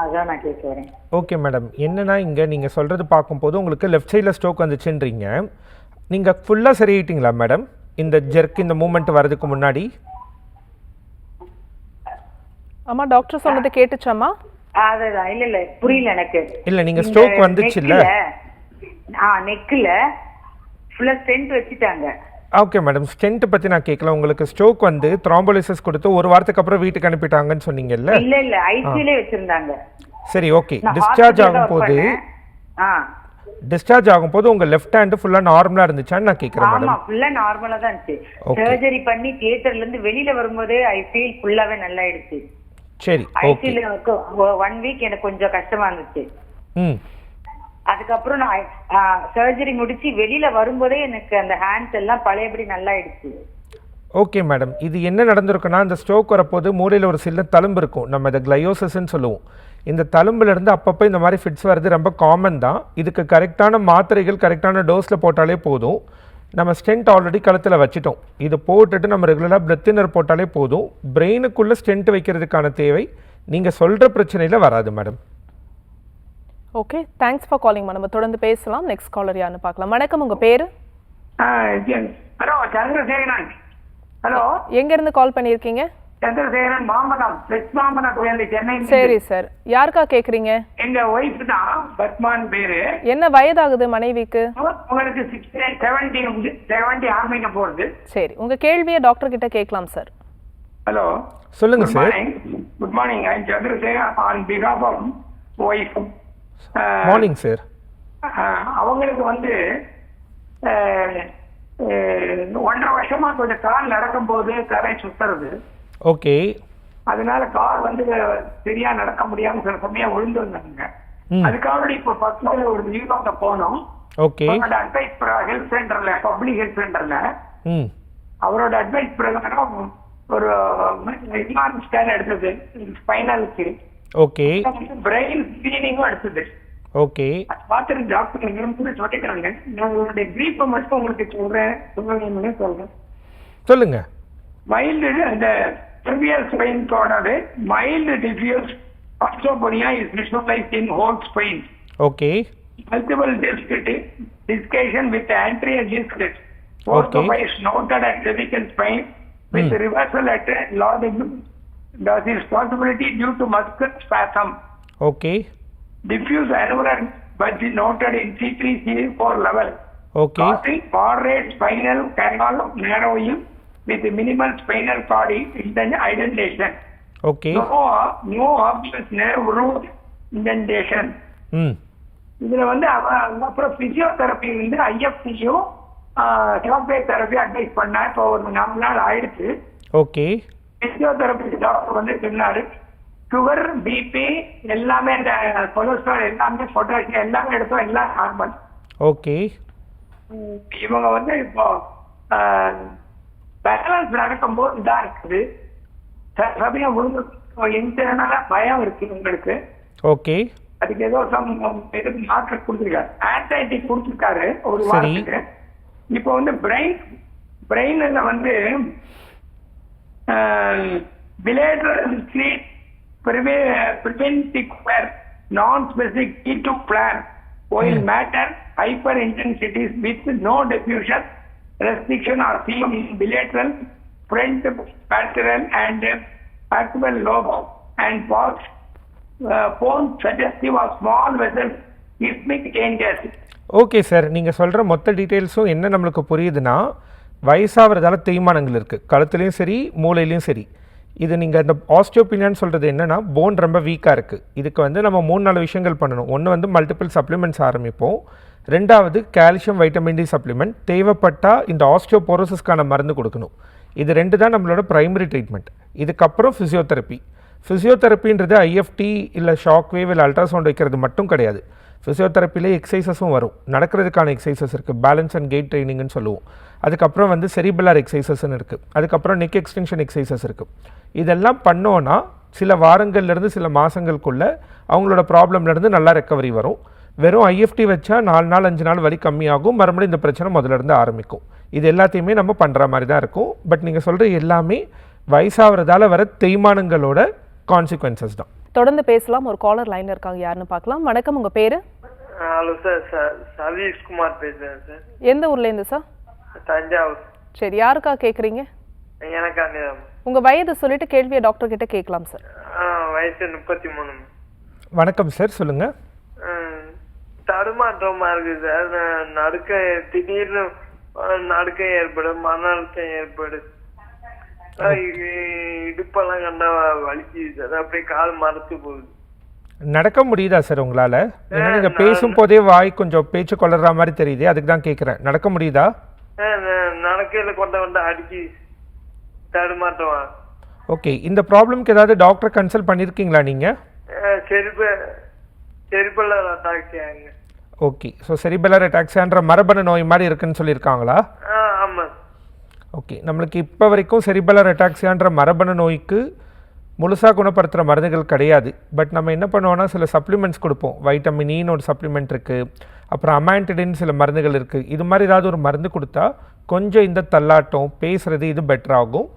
S7: அதான் நான் கேட்க வரேன்.
S2: ஓகே மேடம், என்னன்னா இங்கே நீங்கள் சொல்கிறது பார்க்கும்போது உங்களுக்கு லெஃப்ட் சைடில் ஸ்ட்ரோக் வந்துச்சுன்றீங்க. நீங்கள் ஃபுல்லாக சரியாயிட்டீங்களா மேடம் இந்த ஜெர்க், இந்த மூமெண்ட் வரதுக்கு முன்னாடி?
S1: அம்மா, டாக்டர் சொன்னது கேட்டுச்சாம்மா?
S7: அதான் இல்ல புரியல எனக்கு.
S2: இல்லை, நீங்கள் ஸ்ட்ரோக் வந்துச்சு இல்லை?
S7: நெக்கில் ஃபுல்லாக ஸ்டென்ட் வச்சுட்டாங்க.
S2: ஓகே மேடம், ஸ்டென்ட் பற்றி நான் கேட்கல. உங்களுக்கு ஸ்ட்ரோக் வந்து த்ராம்போலிசிஸ் கொடுத்து 1 வாரத்துக்கு அப்புறம் வீட்டுக்கு அனுப்பிட்டாங்கன்னு சொன்னீங்கல்ல?
S7: இல்ல ஐசியூலே வச்சிருந்தாங்க.
S2: சரி, ஓகே. டிஸ்சார்ஜ் ஆகும்போது உங்க லெஃப்ட் ஹேண்ட் ஃபுல்லா நார்மலா இருந்துச்சான்னு நான் கேக்குறேன் மேடம்.
S7: ஆமா, ஃபுல்லா நார்மலா தான் இருந்துச்சு. சர்ஜரி பண்ணி தியேட்டர்ல இருந்து வெளியில வரும்போதே ஐ ஃபீல் ஃபுல்லாவே நல்லா ஆயிடுச்சு.
S2: சரி, ஓகே.
S7: ஐசியூல 1 வீக் எனக்கு கொஞ்சம் கஷ்டமா இருந்துச்சு. அதுக்கப்புறம் நான் சர்ஜரி முடிச்சு வெளியில வரும்போதே எனக்கு அந்த ஹேண்ட்ஸ் எல்லாம் பழையபடி நல்லா ஆயிடுச்சு.
S2: ஓகே மேடம், இது என்ன நடந்திருக்குன்னா, இந்த ஸ்ட்ரோக் வரப்போது மூளையில் ஒரு சின்ன தழும்பு இருக்கும், நம்ம இதை கிளையோசிஸ்ன்னு சொல்லுவோம். இந்த தழும்புலேருந்து அப்பப்போ இந்த மாதிரி ஃபிட்ஸ் வர்றது ரொம்ப காமன் தான். இதுக்கு கரெக்டான மாத்திரைகள் கரெக்டான டோஸில் போட்டாலே போதும். நம்ம ஸ்டென்ட் ஆல்ரெடி கழுத்தில் வச்சுட்டோம், இது போட்டுட்டு நம்ம ரெகுலராக பிரெத்தினர் போட்டாலே போதும். பிரெயினுக்குள்ளே ஸ்டென்ட் வைக்கிறதுக்கான தேவை நீங்கள் சொல்கிற பிரச்சனையில் வராது madam.
S1: Okay, thanks for calling. நம்ம தொடர்ந்து பேசலாம். நெக்ஸ்ட் காலர் யாருன்னு பார்க்கலாம். வணக்கம், உங்க பேரு?
S3: ஹலோ, சந்திரசேகரன். ஹலோ,
S1: எங்க இருந்து கால் பண்ணிருக்கீங்க?
S3: சந்திரசேகரன், மாம்பலம், மாம்பலம், சென்னை.
S1: சரி சார், யாருக்கா கேக்குறீங்க?
S3: எங்க ஒய்ஃப் தான், பத்மான் பேரு.
S1: என்ன வயதாகுது மனைவிக்கு?
S3: உங்களுக்கு 70 ஆர்மிங்க போறது.
S1: சரி, உங்க கேள்வியை டாக்டர் கிட்ட கேட்கலாம் சார்.
S3: ஹலோ,
S2: சொல்லுங்க sir.
S3: Good morning. I Chandrasekhar on behalf of wife.
S2: Morning sir.
S3: அவங்களுக்கு வந்து 1.5 வருஷமா கொஞ்சம் கால் நடக்கும் போது தரை சுத்துறது.
S2: ஓகே.
S3: அதனால கால் வந்து சரியா நடக்க முடியாம சில சமயம் விழுந்து வந்தாங்க. அதுக்காக இப்ப பக்கத்துல ஒரு நியூயார்க்ல போனோம்.
S2: ஓகே.
S3: அட்வைஸ் ஹெல்த் சென்டர்ல, பப்ளிக் ஹெல்த் சென்டர்ல அவரோட அட்வைஸ் பிரகாரம் ஒரு ஸ்கேன் எடுத்தது, ஸ்பைனலுக்கு.
S2: ஓகே.
S3: பிரெயின் ஸ்கிரீனிங்கும் எடுத்தது.
S2: ஓகே.
S3: பார்த்துட்டு டாக்டர் சொல்லிக்கிறாங்க. நான் உங்களுடைய பிரீஃபை மட்டும் உங்களுக்கு சொல்றேன்,
S2: சொல்லுங்க.
S3: மைல்டு இந்த ட்ரிவியல் ஸ்பைன் கோடாது mild diffuse osteopenia is visualized in whole spine.
S2: Okay.
S3: Multiple disc discation with anterior disc. Orthopedic noted at cervical spine with reversal at lordosis. That is possibility due to muscular spasm.
S2: Okay.
S3: Diffuse annular bulge noted in C3, C4 level.
S2: Okay.
S3: Causing moderate spinal canal narrowing with minimal spinal cord indentation.
S2: Okay.
S3: No obvious nerve root indentation. இதுல வந்து அப்புறம் physiotherapy வந்து ஐஎஃப்சியும் software therapy advice பண்ணா. இப்போ ஒரு 4 நாள் ஆயிடுச்சு.
S2: Okay.
S3: Physiotherapy doctor வந்து சொன்னாரு,
S8: சுகர், பிபி எல்லாமே, இந்த கொலஸ்ட்ரால் எல்லாமே, பொட்டாசியம் எல்லாமே எடுத்தோம், எல்லாம் நார்மல்.
S2: ஓகே.
S8: இவங்க வந்து இப்போ பேலன்ஸ் நடக்கும்போது இதா இருக்குது. சமயம் இன்டர்னலா பயம் இருக்கு உங்களுக்கு.
S2: ஓகே.
S8: அதுக்கு ஏதோ மாற்றம் கொடுத்துருக்காரு, ஆன்டைட்டிக் கொடுத்துருக்காரு ஒரு வாரத்துக்கு. இப்போ வந்து பிரெயின்ல வந்து bilateral sleep preventive care non-specific keto plan while matter hyperintensities with no diffusion restriction are seen in bilateral front lateral and palatal lobe and parts bone suggestive of small vessel rhythmic changes.
S2: Okay sir, நீங்கள் சொல்கிற மொத்த டீட்டெயில்ஸும் என்ன நம்மளுக்கு புரியுதுன்னா, வயசாகிறதால தேய்மானங்கள் இருக்குது கழுத்துலேயும் சரி மூளையிலையும் சரி. இது நீங்கள் இந்த ஆஸ்டியோபினியான்னு சொல்கிறது என்னென்னா, போன் ரொம்ப வீக்காக இருக்குது. இதுக்கு வந்து நம்ம 3-4 விஷயங்கள் பண்ணணும். ஒன்று வந்து மல்டிபிள் சப்ளிமெண்ட்ஸ் ஆரம்பிப்போம். ரெண்டாவது கால்சியம், வைட்டமின் டி சப்ளிமெண்ட், தேவைப்பட்டால் இந்த ஆஸ்டியோபோரோசிஸ்க்கான மருந்து கொடுக்கணும். இது 2 தான் நம்மளோட ப்ரைமரி ட்ரீட்மெண்ட். இதுக்கப்புறம் ஃபிசியோதெரப்பி. ஃபிசியோதெரப்பின்றது ஐஎஃப்டி இல்லை ஷாக் வேவ் இல்லை அல்ட்ராசவுண்ட் வைக்கிறது மட்டும் கிடையாது. ஃபிசியோதெரப்பிலே எக்ஸசைசஸும் வரும். நடக்கிறதுக்கான எக்ஸசைசஸ் இருக்குது, பேலன்ஸ் அண்ட் கெயிட் ட்ரைனிங்னு சொல்லுவோம். அதுக்கப்புறம் வந்து செரிபுலர் எக்ஸசைசஸ்ன்னு இருக்குது. அதுக்கப்புறம் நெக் எக்ஸ்டென்ஷன் எக்ஸசைசஸ் இருக்குது. இதெல்லாம் பண்ணோன்னா சில வாரங்கள்லேருந்து சில மாதங்களுக்குள்ளே அவங்களோட ப்ராப்ளம்லேருந்து நல்லா ரெக்கவரி வரும். வெறும் ஐஎஃப்டி வச்சா 4 நாள் 5 நாள் வலி கம்மியாகும், மறுபடியும் இந்த பிரச்சனை முதல்லேருந்து ஆரம்பிக்கும். இது எல்லாத்தையுமே நம்ம பண்ணுற மாதிரி தான் இருக்கும். பட் நீங்கள் சொல்கிற எல்லாமே வயசாகிறதால வர தேய்மானங்களோட கான்சிக்வன்சஸ் தான்.
S1: தொடர்ந்து பேசலாம். ஒரு காலர் லைன்ல இருக்காங்க, யாருன்னு பார்க்கலாம். வணக்கம், உங்க பேரு?
S9: ஹலோ சார், சதீஷ்குமார் பேசுறேன் சார்.
S1: எந்த ஊர்ல இருந்து சார்?
S9: தஞ்சாவூர்.
S1: சரி, யாருக்கா கேக்குறீங்க?
S9: எனக்காக.
S1: உங்க வயது சொல்லிட்டு கேள்வியை டாக்டர் கிட்ட கேட்கலாம் சார்.
S9: வயசு 33.
S2: வணக்கம் சார், சொல்லுங்க.
S9: தடுமாற்றமா இருக்கு சார். திடீர்னு நடுக்க ஏற்படும், மன அழுத்தம் ஏற்படும், இடுப்பெல்லாம் கண்டா வலிக்குது சார். அப்படியே கால் மரத்து போகுது.
S2: நடக்க முடியுதா சார் உங்களால்? ஏன்னா நீங்கள் பேசும்போதே வாய் கொஞ்சம் பேச்சு கொள்ளற மாதிரி தெரியுது, அதுக்கு தான் கேட்குறேன். நடக்க முடியுதா?
S9: நடக்கையில கொண்ட அடிக்கி தடுமாற்றமா.
S2: ஓகே, இந்த ப்ராப்ளம்க்கு ஏதாவது டாக்டர் கன்சல்ட் பண்ணியிருக்கீங்களா நீங்கள்?
S9: செரிபெல்லர் அட்டாக்ஸியா.
S2: ஓகே, ஸோ செரிபெல்லர் அட்டாக்ஸியான்ற மரபணு நோய் மாதிரி இருக்குன்னு சொல்லியிருக்காங்களா?
S9: ஆமாம்.
S2: ஓகே, நம்மளுக்கு இப்போ வரைக்கும் செரிபெல்லர் அட்டாக்ஸியான்ற மரபணு நோய்க்கு முழுசாக குணப்படுத்துகிற மருந்துகள் கிடையாது. பட் நம்ம என்ன பண்ணுவோம்னா, சில சப்ளிமெண்ட்ஸ் கொடுப்போம். வைட்டமின் ஈன்னு ஒரு சப்ளிமெண்ட் இருக்குது, அப்புறம் அமான்டிடின்னு சில மருந்துகள் இருக்குது. இது மாதிரி ஏதாவது ஒரு மருந்து கொடுத்தா கொஞ்சம் இந்த தள்ளாட்டம் பேசுகிறது இது பெட்டராகும்.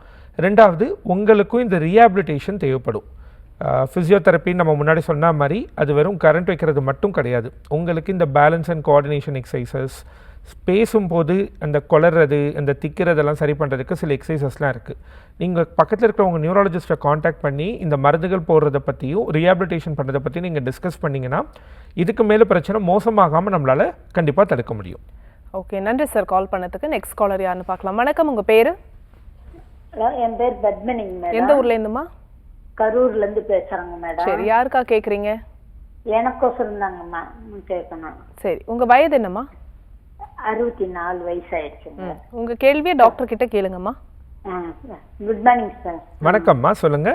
S2: ரெண்டாவது, உங்களுக்கும் இந்த ரீஹாபிலிட்டேஷன் தேவைப்படும். ஃபிசியோதெரப்பின்னு நம்ம முன்னாடி சொன்ன மாதிரி அது வெறும் கரண்ட் வைக்கிறது மட்டும் கிடையாது. உங்களுக்கு இந்த பேலன்ஸ் அண்ட் கோஆர்டினேஷன் எக்ஸசைசஸ், பேசும்போது அந்த கொளறது அந்த திக்கிறதெல்லாம் சரி பண்ணுறதுக்கு சில எக்ஸசைசஸ்லாம் இருக்குது. நீங்கள் பக்கத்தில் இருக்கிற உங்கள் நியூராலஜிஸ்ட்டை காண்டாக்ட் பண்ணி இந்த மருந்துகள் போடுறதை பற்றியும் ரீஹாபிலிட்டேஷன் பண்ணுறதை பற்றியும் நீங்கள் டிஸ்கஸ் பண்ணிங்கன்னா இதுக்கு மேலே பிரச்சனை மோசமாகாமல் நம்மளால் கண்டிப்பாக தடுக்க முடியும்.
S1: ஓகே, நன்றி சார் கால் பண்ணதுக்கு. நெக்ஸ்ட் காலர் யாருன்னு பார்க்கலாம். வணக்கம், உங்கள் பேர்?
S10: ஹலோ, என் பேர் பத்மினிங்க மேடம்.
S1: எந்த ஊர்ல இருந்துமா?
S10: கரூர்ல இருந்து பேசுறேங்க மேடம்.
S1: சரி, யாருக்கா கேக்குறீங்க?
S10: எனக்கோசரம் தாங்கம்மா கேட்கணும்.
S1: சரி, உங்க வயது என்னம்மா?
S10: 64 வயசு ஆயிடுச்சுங்க.
S1: உங்க கேள்வியை டாக்டர் கிட்ட கேளுங்கம்மா.
S10: Good morning sir.
S2: வணக்கம்மா, சொல்லுங்க.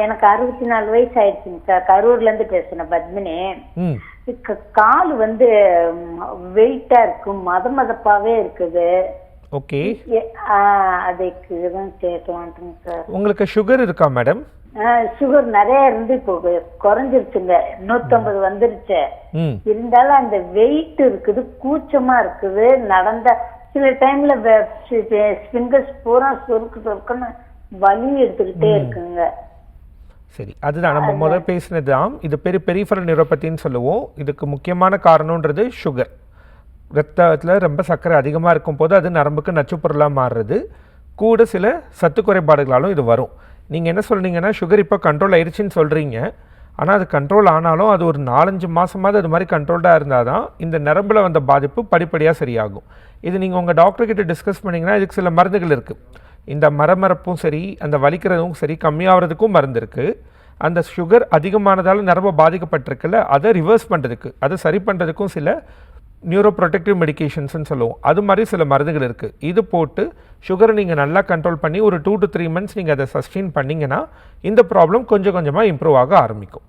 S10: எனக்கு 64 வயசு ஆயிடுச்சுங்க சார். கரூர்ல இருந்து பேசுறேன், பத்மினி. கால் வந்து வெயிட்டா இருக்கு, மதமதப்பாவே இருக்குது.
S2: ஓகே,
S10: அதுக்கு தான் கேட்கலான்ட்டுங்க சார்.
S2: உங்களுக்கு சுகர் இருக்கா மேடம்?
S10: சுகர் நிறைய இருந்து இப்போ குறைஞ்சிருச்சுங்க, 150 வந்துருச்சு. இருந்தாலும் அந்த வெயிட் இருக்குது, கூச்சமா இருக்குது. நடந்த சில டைம்ல ஃபிங்கர்ஸ் பூரா சொருக்குன்னு வலி எடுத்துக்கிட்டே இருக்குங்க.
S2: சரி, அதுதான் நம்ம முதல் பேசினது தான். இது பெரிஃபரல் நியூரோபதின்னு சொல்லுவோம். இதுக்கு முக்கியமான காரணம்ன்றது சுகர். ரத்தத்தில் ரொம்ப சர்க்கரை அதிகமாக இருக்கும் போது அது நரம்புக்கு நச்சுப்பொருளாக மாறுறது. கூட சில சத்து குறைபாடுகளாலும் இது வரும். நீங்கள் என்ன சொல்கிறீங்கன்னா, சுகர் இப்போ கண்ட்ரோல் ஆயிடுச்சுன்னு சொல்கிறீங்க. ஆனால் அது கண்ட்ரோல் ஆனாலும் அது ஒரு 4-5 மாதமாவது அது மாதிரி கண்ட்ரோல்டாக இருந்தால் தான் இந்த நரம்பில் வந்த பாதிப்பு படிப்படியாக சரியாகும். இது நீங்கள் உங்கள் டாக்டர்கிட்ட டிஸ்கஸ் பண்ணிங்கன்னா இதுக்கு சில மருந்துகள் இருக்குது. இந்த மரமரப்பும் சரி, அந்த வலிக்கிறதும் சரி, கம்மியாகிறதுக்கும் மருந்து இருக்குது. அந்த சுகர் அதிகமானதால் நரம்பு பாதிக்கப்பட்டிருக்குல்ல, அதை ரிவர்ஸ் பண்ணுறதுக்கு, அதை சரி பண்ணுறதுக்கும் சில நியூரோ ப்ரொடெக்டிவ் மெடிகேஷன்ஸ்னு சொல்லுவோம். அது மாதிரி சில மருந்துகள் இருக்குது. இது போட்டு சுகரை நீங்கள் நல்லா கண்ட்ரோல் பண்ணி ஒரு 2 to 3 months நீங்கள் அதை சஸ்டெயின் பண்ணிங்கன்னா இந்த ப்ராப்ளம் கொஞ்சம் கொஞ்சமாக இம்ப்ரூவ் ஆக ஆரம்பிக்கும்.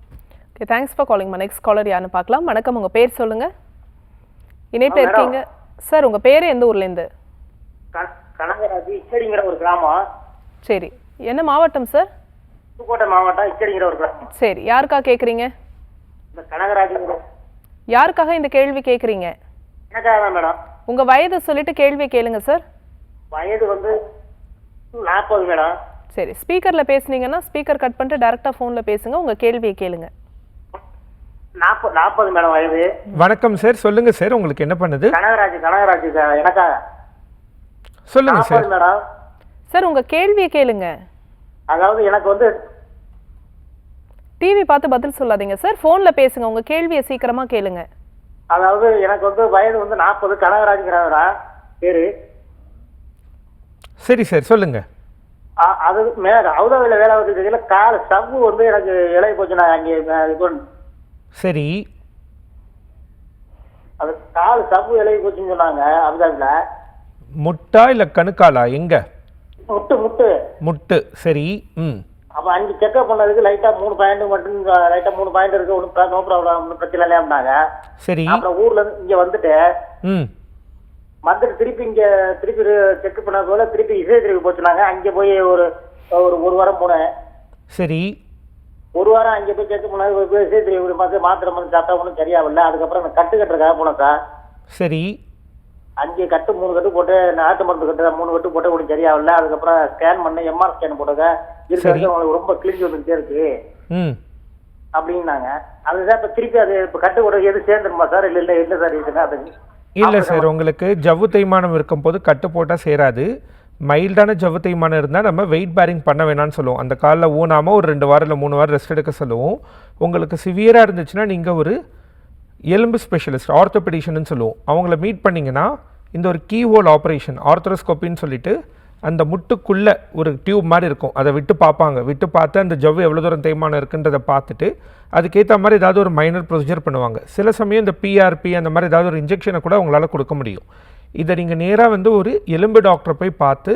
S1: Okay, thanks for calling. Next caller யாருன்னு பார்க்கலாம். வணக்கம், உங்கள் பேர் சொல்லுங்கள். இணைப்பில் இருக்கீங்க சார். உங்கள் பேர் எந்த ஊர்லேருந்து?
S11: கனகராஜ், இச்சடிங்கிற ஒரு கிராமம்.
S1: சரி, என்ன மாவட்டம் சார்?
S11: புதுக்கோட்டை மாவட்டம், இச்சடிங்கிற ஒரு கிராமம்.
S1: சரி, யாருக்காக கேட்குறீங்க?
S11: இந்த கனகராஜ்.
S1: யாருக்காக இந்த கேள்வி கேட்குறீங்க?
S11: எனக்காக தான் மேடம்.
S1: உங்கள் வயதை சொல்லிட்டு கேள்வியை கேளுங்க சார்.
S11: வயது வந்து 40 மேடம்.
S1: சரி, ஸ்பீக்கரில் பேசுனீங்கன்னா ஸ்பீக்கர் கட் பண்ணிட்டு டேரெக்டாக ஃபோனில் பேசுங்க. உங்கள் கேள்வியை கேளுங்க.
S11: 40 மேடம் வயது.
S2: வணக்கம் சார், சொல்லுங்கள் சார், உங்களுக்கு என்ன பண்ணுது?
S11: கனகராஜ் எனக்காக
S2: சொல்லுங்கள் சார்.
S11: மேடம்
S1: சார், உங்கள் கேள்வியை கேளுங்க.
S11: அதாவது எனக்கு வந்து
S1: டிவி பார்த்து பதில் சொல்லாதீங்க சார், ஃபோனில் பேசுங்க. உங்கள் கேள்வியை சீக்கிரமாக கேளுங்க.
S11: அதாவது எனக்கு வந்து வயது வந்து 40, கனகராஜ்ங்கிறவரா பேரு.
S2: சரி சார், சொல்லுங்கள்.
S11: அது அவுதாவில வேலை வந்துருக்கல, கால சவ்வு வந்து எனக்கு இலைய போச்சு. நான் அங்கே
S2: சரி,
S11: அது கால் சவ்வு இலைய போச்சுன்னு சொன்னாங்க அவுதாவில.
S2: முட்டா இல்லை கணுக்காலா? எங்க?
S11: முட்டு.
S2: முட்டு. சரி.
S11: அப்ப 5 செக்அப் பண்ணதுக்கு லைட்டா 3 பாயிண்ட் மட்டும், லைட்டா 3 பாயிண்ட் இருக்கு, ஒன்றும் நோ ப்ராப்ளம், ஒன்றும் பிரச்சனை இல்லை அப்படின்னாங்க.
S2: சரி.
S11: அப்புறம் ஊர்ல இருந்து இங்க வந்துட்டு திருப்பி இங்க திருப்பி செக் பண்ண போல திருப்பி இசைத்திரிக்கு போச்சுனாங்க. அங்க போய் ஒரு ஒரு வாரம் போனேன்.
S2: சரி.
S11: ஒரு வாரம் அங்க போய் செக் பண்ணது இசைத்திரி பார்த்து மாத்திரை மருந்து சாப்பிட்டா ஒன்றும் சரியாவில்லை. அதுக்கப்புறம் அந்த கட்டு கட்டுறதுக்காக போனேன் சார்.
S2: சரி.
S11: 5 கட்டு 3 கட்டு போட்டு, நாட்டு மருந்து கட்டு 3 கட்டு போட்டு ஒன்றும் சரியாவில்லை. அதுக்கப்புறம் ஸ்கேன் பண்ண, எம்ஆர் ஸ்கேன் போட்டங்க இருக்கிறது உங்களுக்கு ரொம்ப கிளிஞ்சு வந்துட்டே இருக்கு அப்படின்னாங்க. அதுதான் இப்ப திருப்பி அது இப்ப கட்டு கூட எது சேர்ந்துருமா சார்? இல்ல சார் இதுங்க அது
S2: இல்லை சார், உங்களுக்கு ஜவ்வு தேய்மானம் இருக்கும்போது கட்டு போட்டால் சேராது. மைல்டான ஜவ்வு தேய்மானம் இருந்தால் நம்ம வெயிட் பேரிங் பண்ண வேணாம்னு சொல்லுவோம். அந்த காலில் ஊனாமல் ஒரு 2 வாரம் இல்லை 3 வாரம் ரெஸ்ட் எடுக்க சொல்லுவோம். உங்களுக்கு சிவியராக இருந்துச்சுன்னா நீங்கள் ஒரு எலும்பு ஸ்பெஷலிஸ்ட், ஆர்த்தோபெடிஷன்னு சொல்லுவோம், அவங்கள மீட் பண்ணிங்கன்னா இந்த ஒரு கீ ஹோல் ஆப்ரேஷன், ஆர்த்ரோஸ்கோப்பின்னு சொல்லிட்டு அந்த முட்டுக்குள்ளே ஒரு டியூப் மாதிரி இருக்கும், அதை விட்டு பார்ப்பாங்க. விட்டு பார்த்து அந்த ஜவ்வு எவ்வளோ தூரம் தேய்மானம் இருக்குன்றதை பார்த்துட்டு அதுக்கேற்ற மாதிரி ஏதாவது ஒரு மைனர் ப்ரொசீஜர் பண்ணுவாங்க. சில சமயம் இந்த பிஆர்பி அந்த மாதிரி ஏதாவது ஒரு இன்ஜெக்ஷனை கூட அவங்களால கொடுக்க முடியும். இதை நீங்கள் நேராக வந்து ஒரு எலும்பு டாக்டரை போய் பார்த்து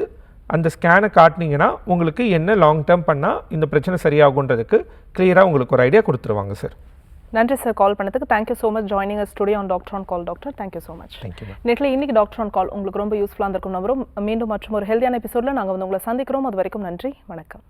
S2: அந்த ஸ்கேனை காட்டினீங்கன்னா உங்களுக்கு என்ன லாங் டேர்ம் பண்ணால் இந்த பிரச்சனை சரியாகுன்றதுக்கு கிளியராக உங்களுக்கு ஒரு ஐடியா கொடுத்துருவாங்க சார்.
S1: நன்றி சார் கால் பண்ணதுக்கு. Thank you so much joining us today on doctor on call. Doctor, thank you so much. நேற்று இன்னைக்கு டாக்டர் ஆன் கால் உங்களுக்கு ரொம்ப யூஸ்ஃபுல்லாக இருந்திருக்கும் நம்பரும். மீண்டும் மற்றும் ஒரு ஹெல்தியான எபிசோடில் நாங்கள் வந்து உங்களை சந்திக்கிறோம். அது வரைக்கும் நன்றி, வணக்கம்.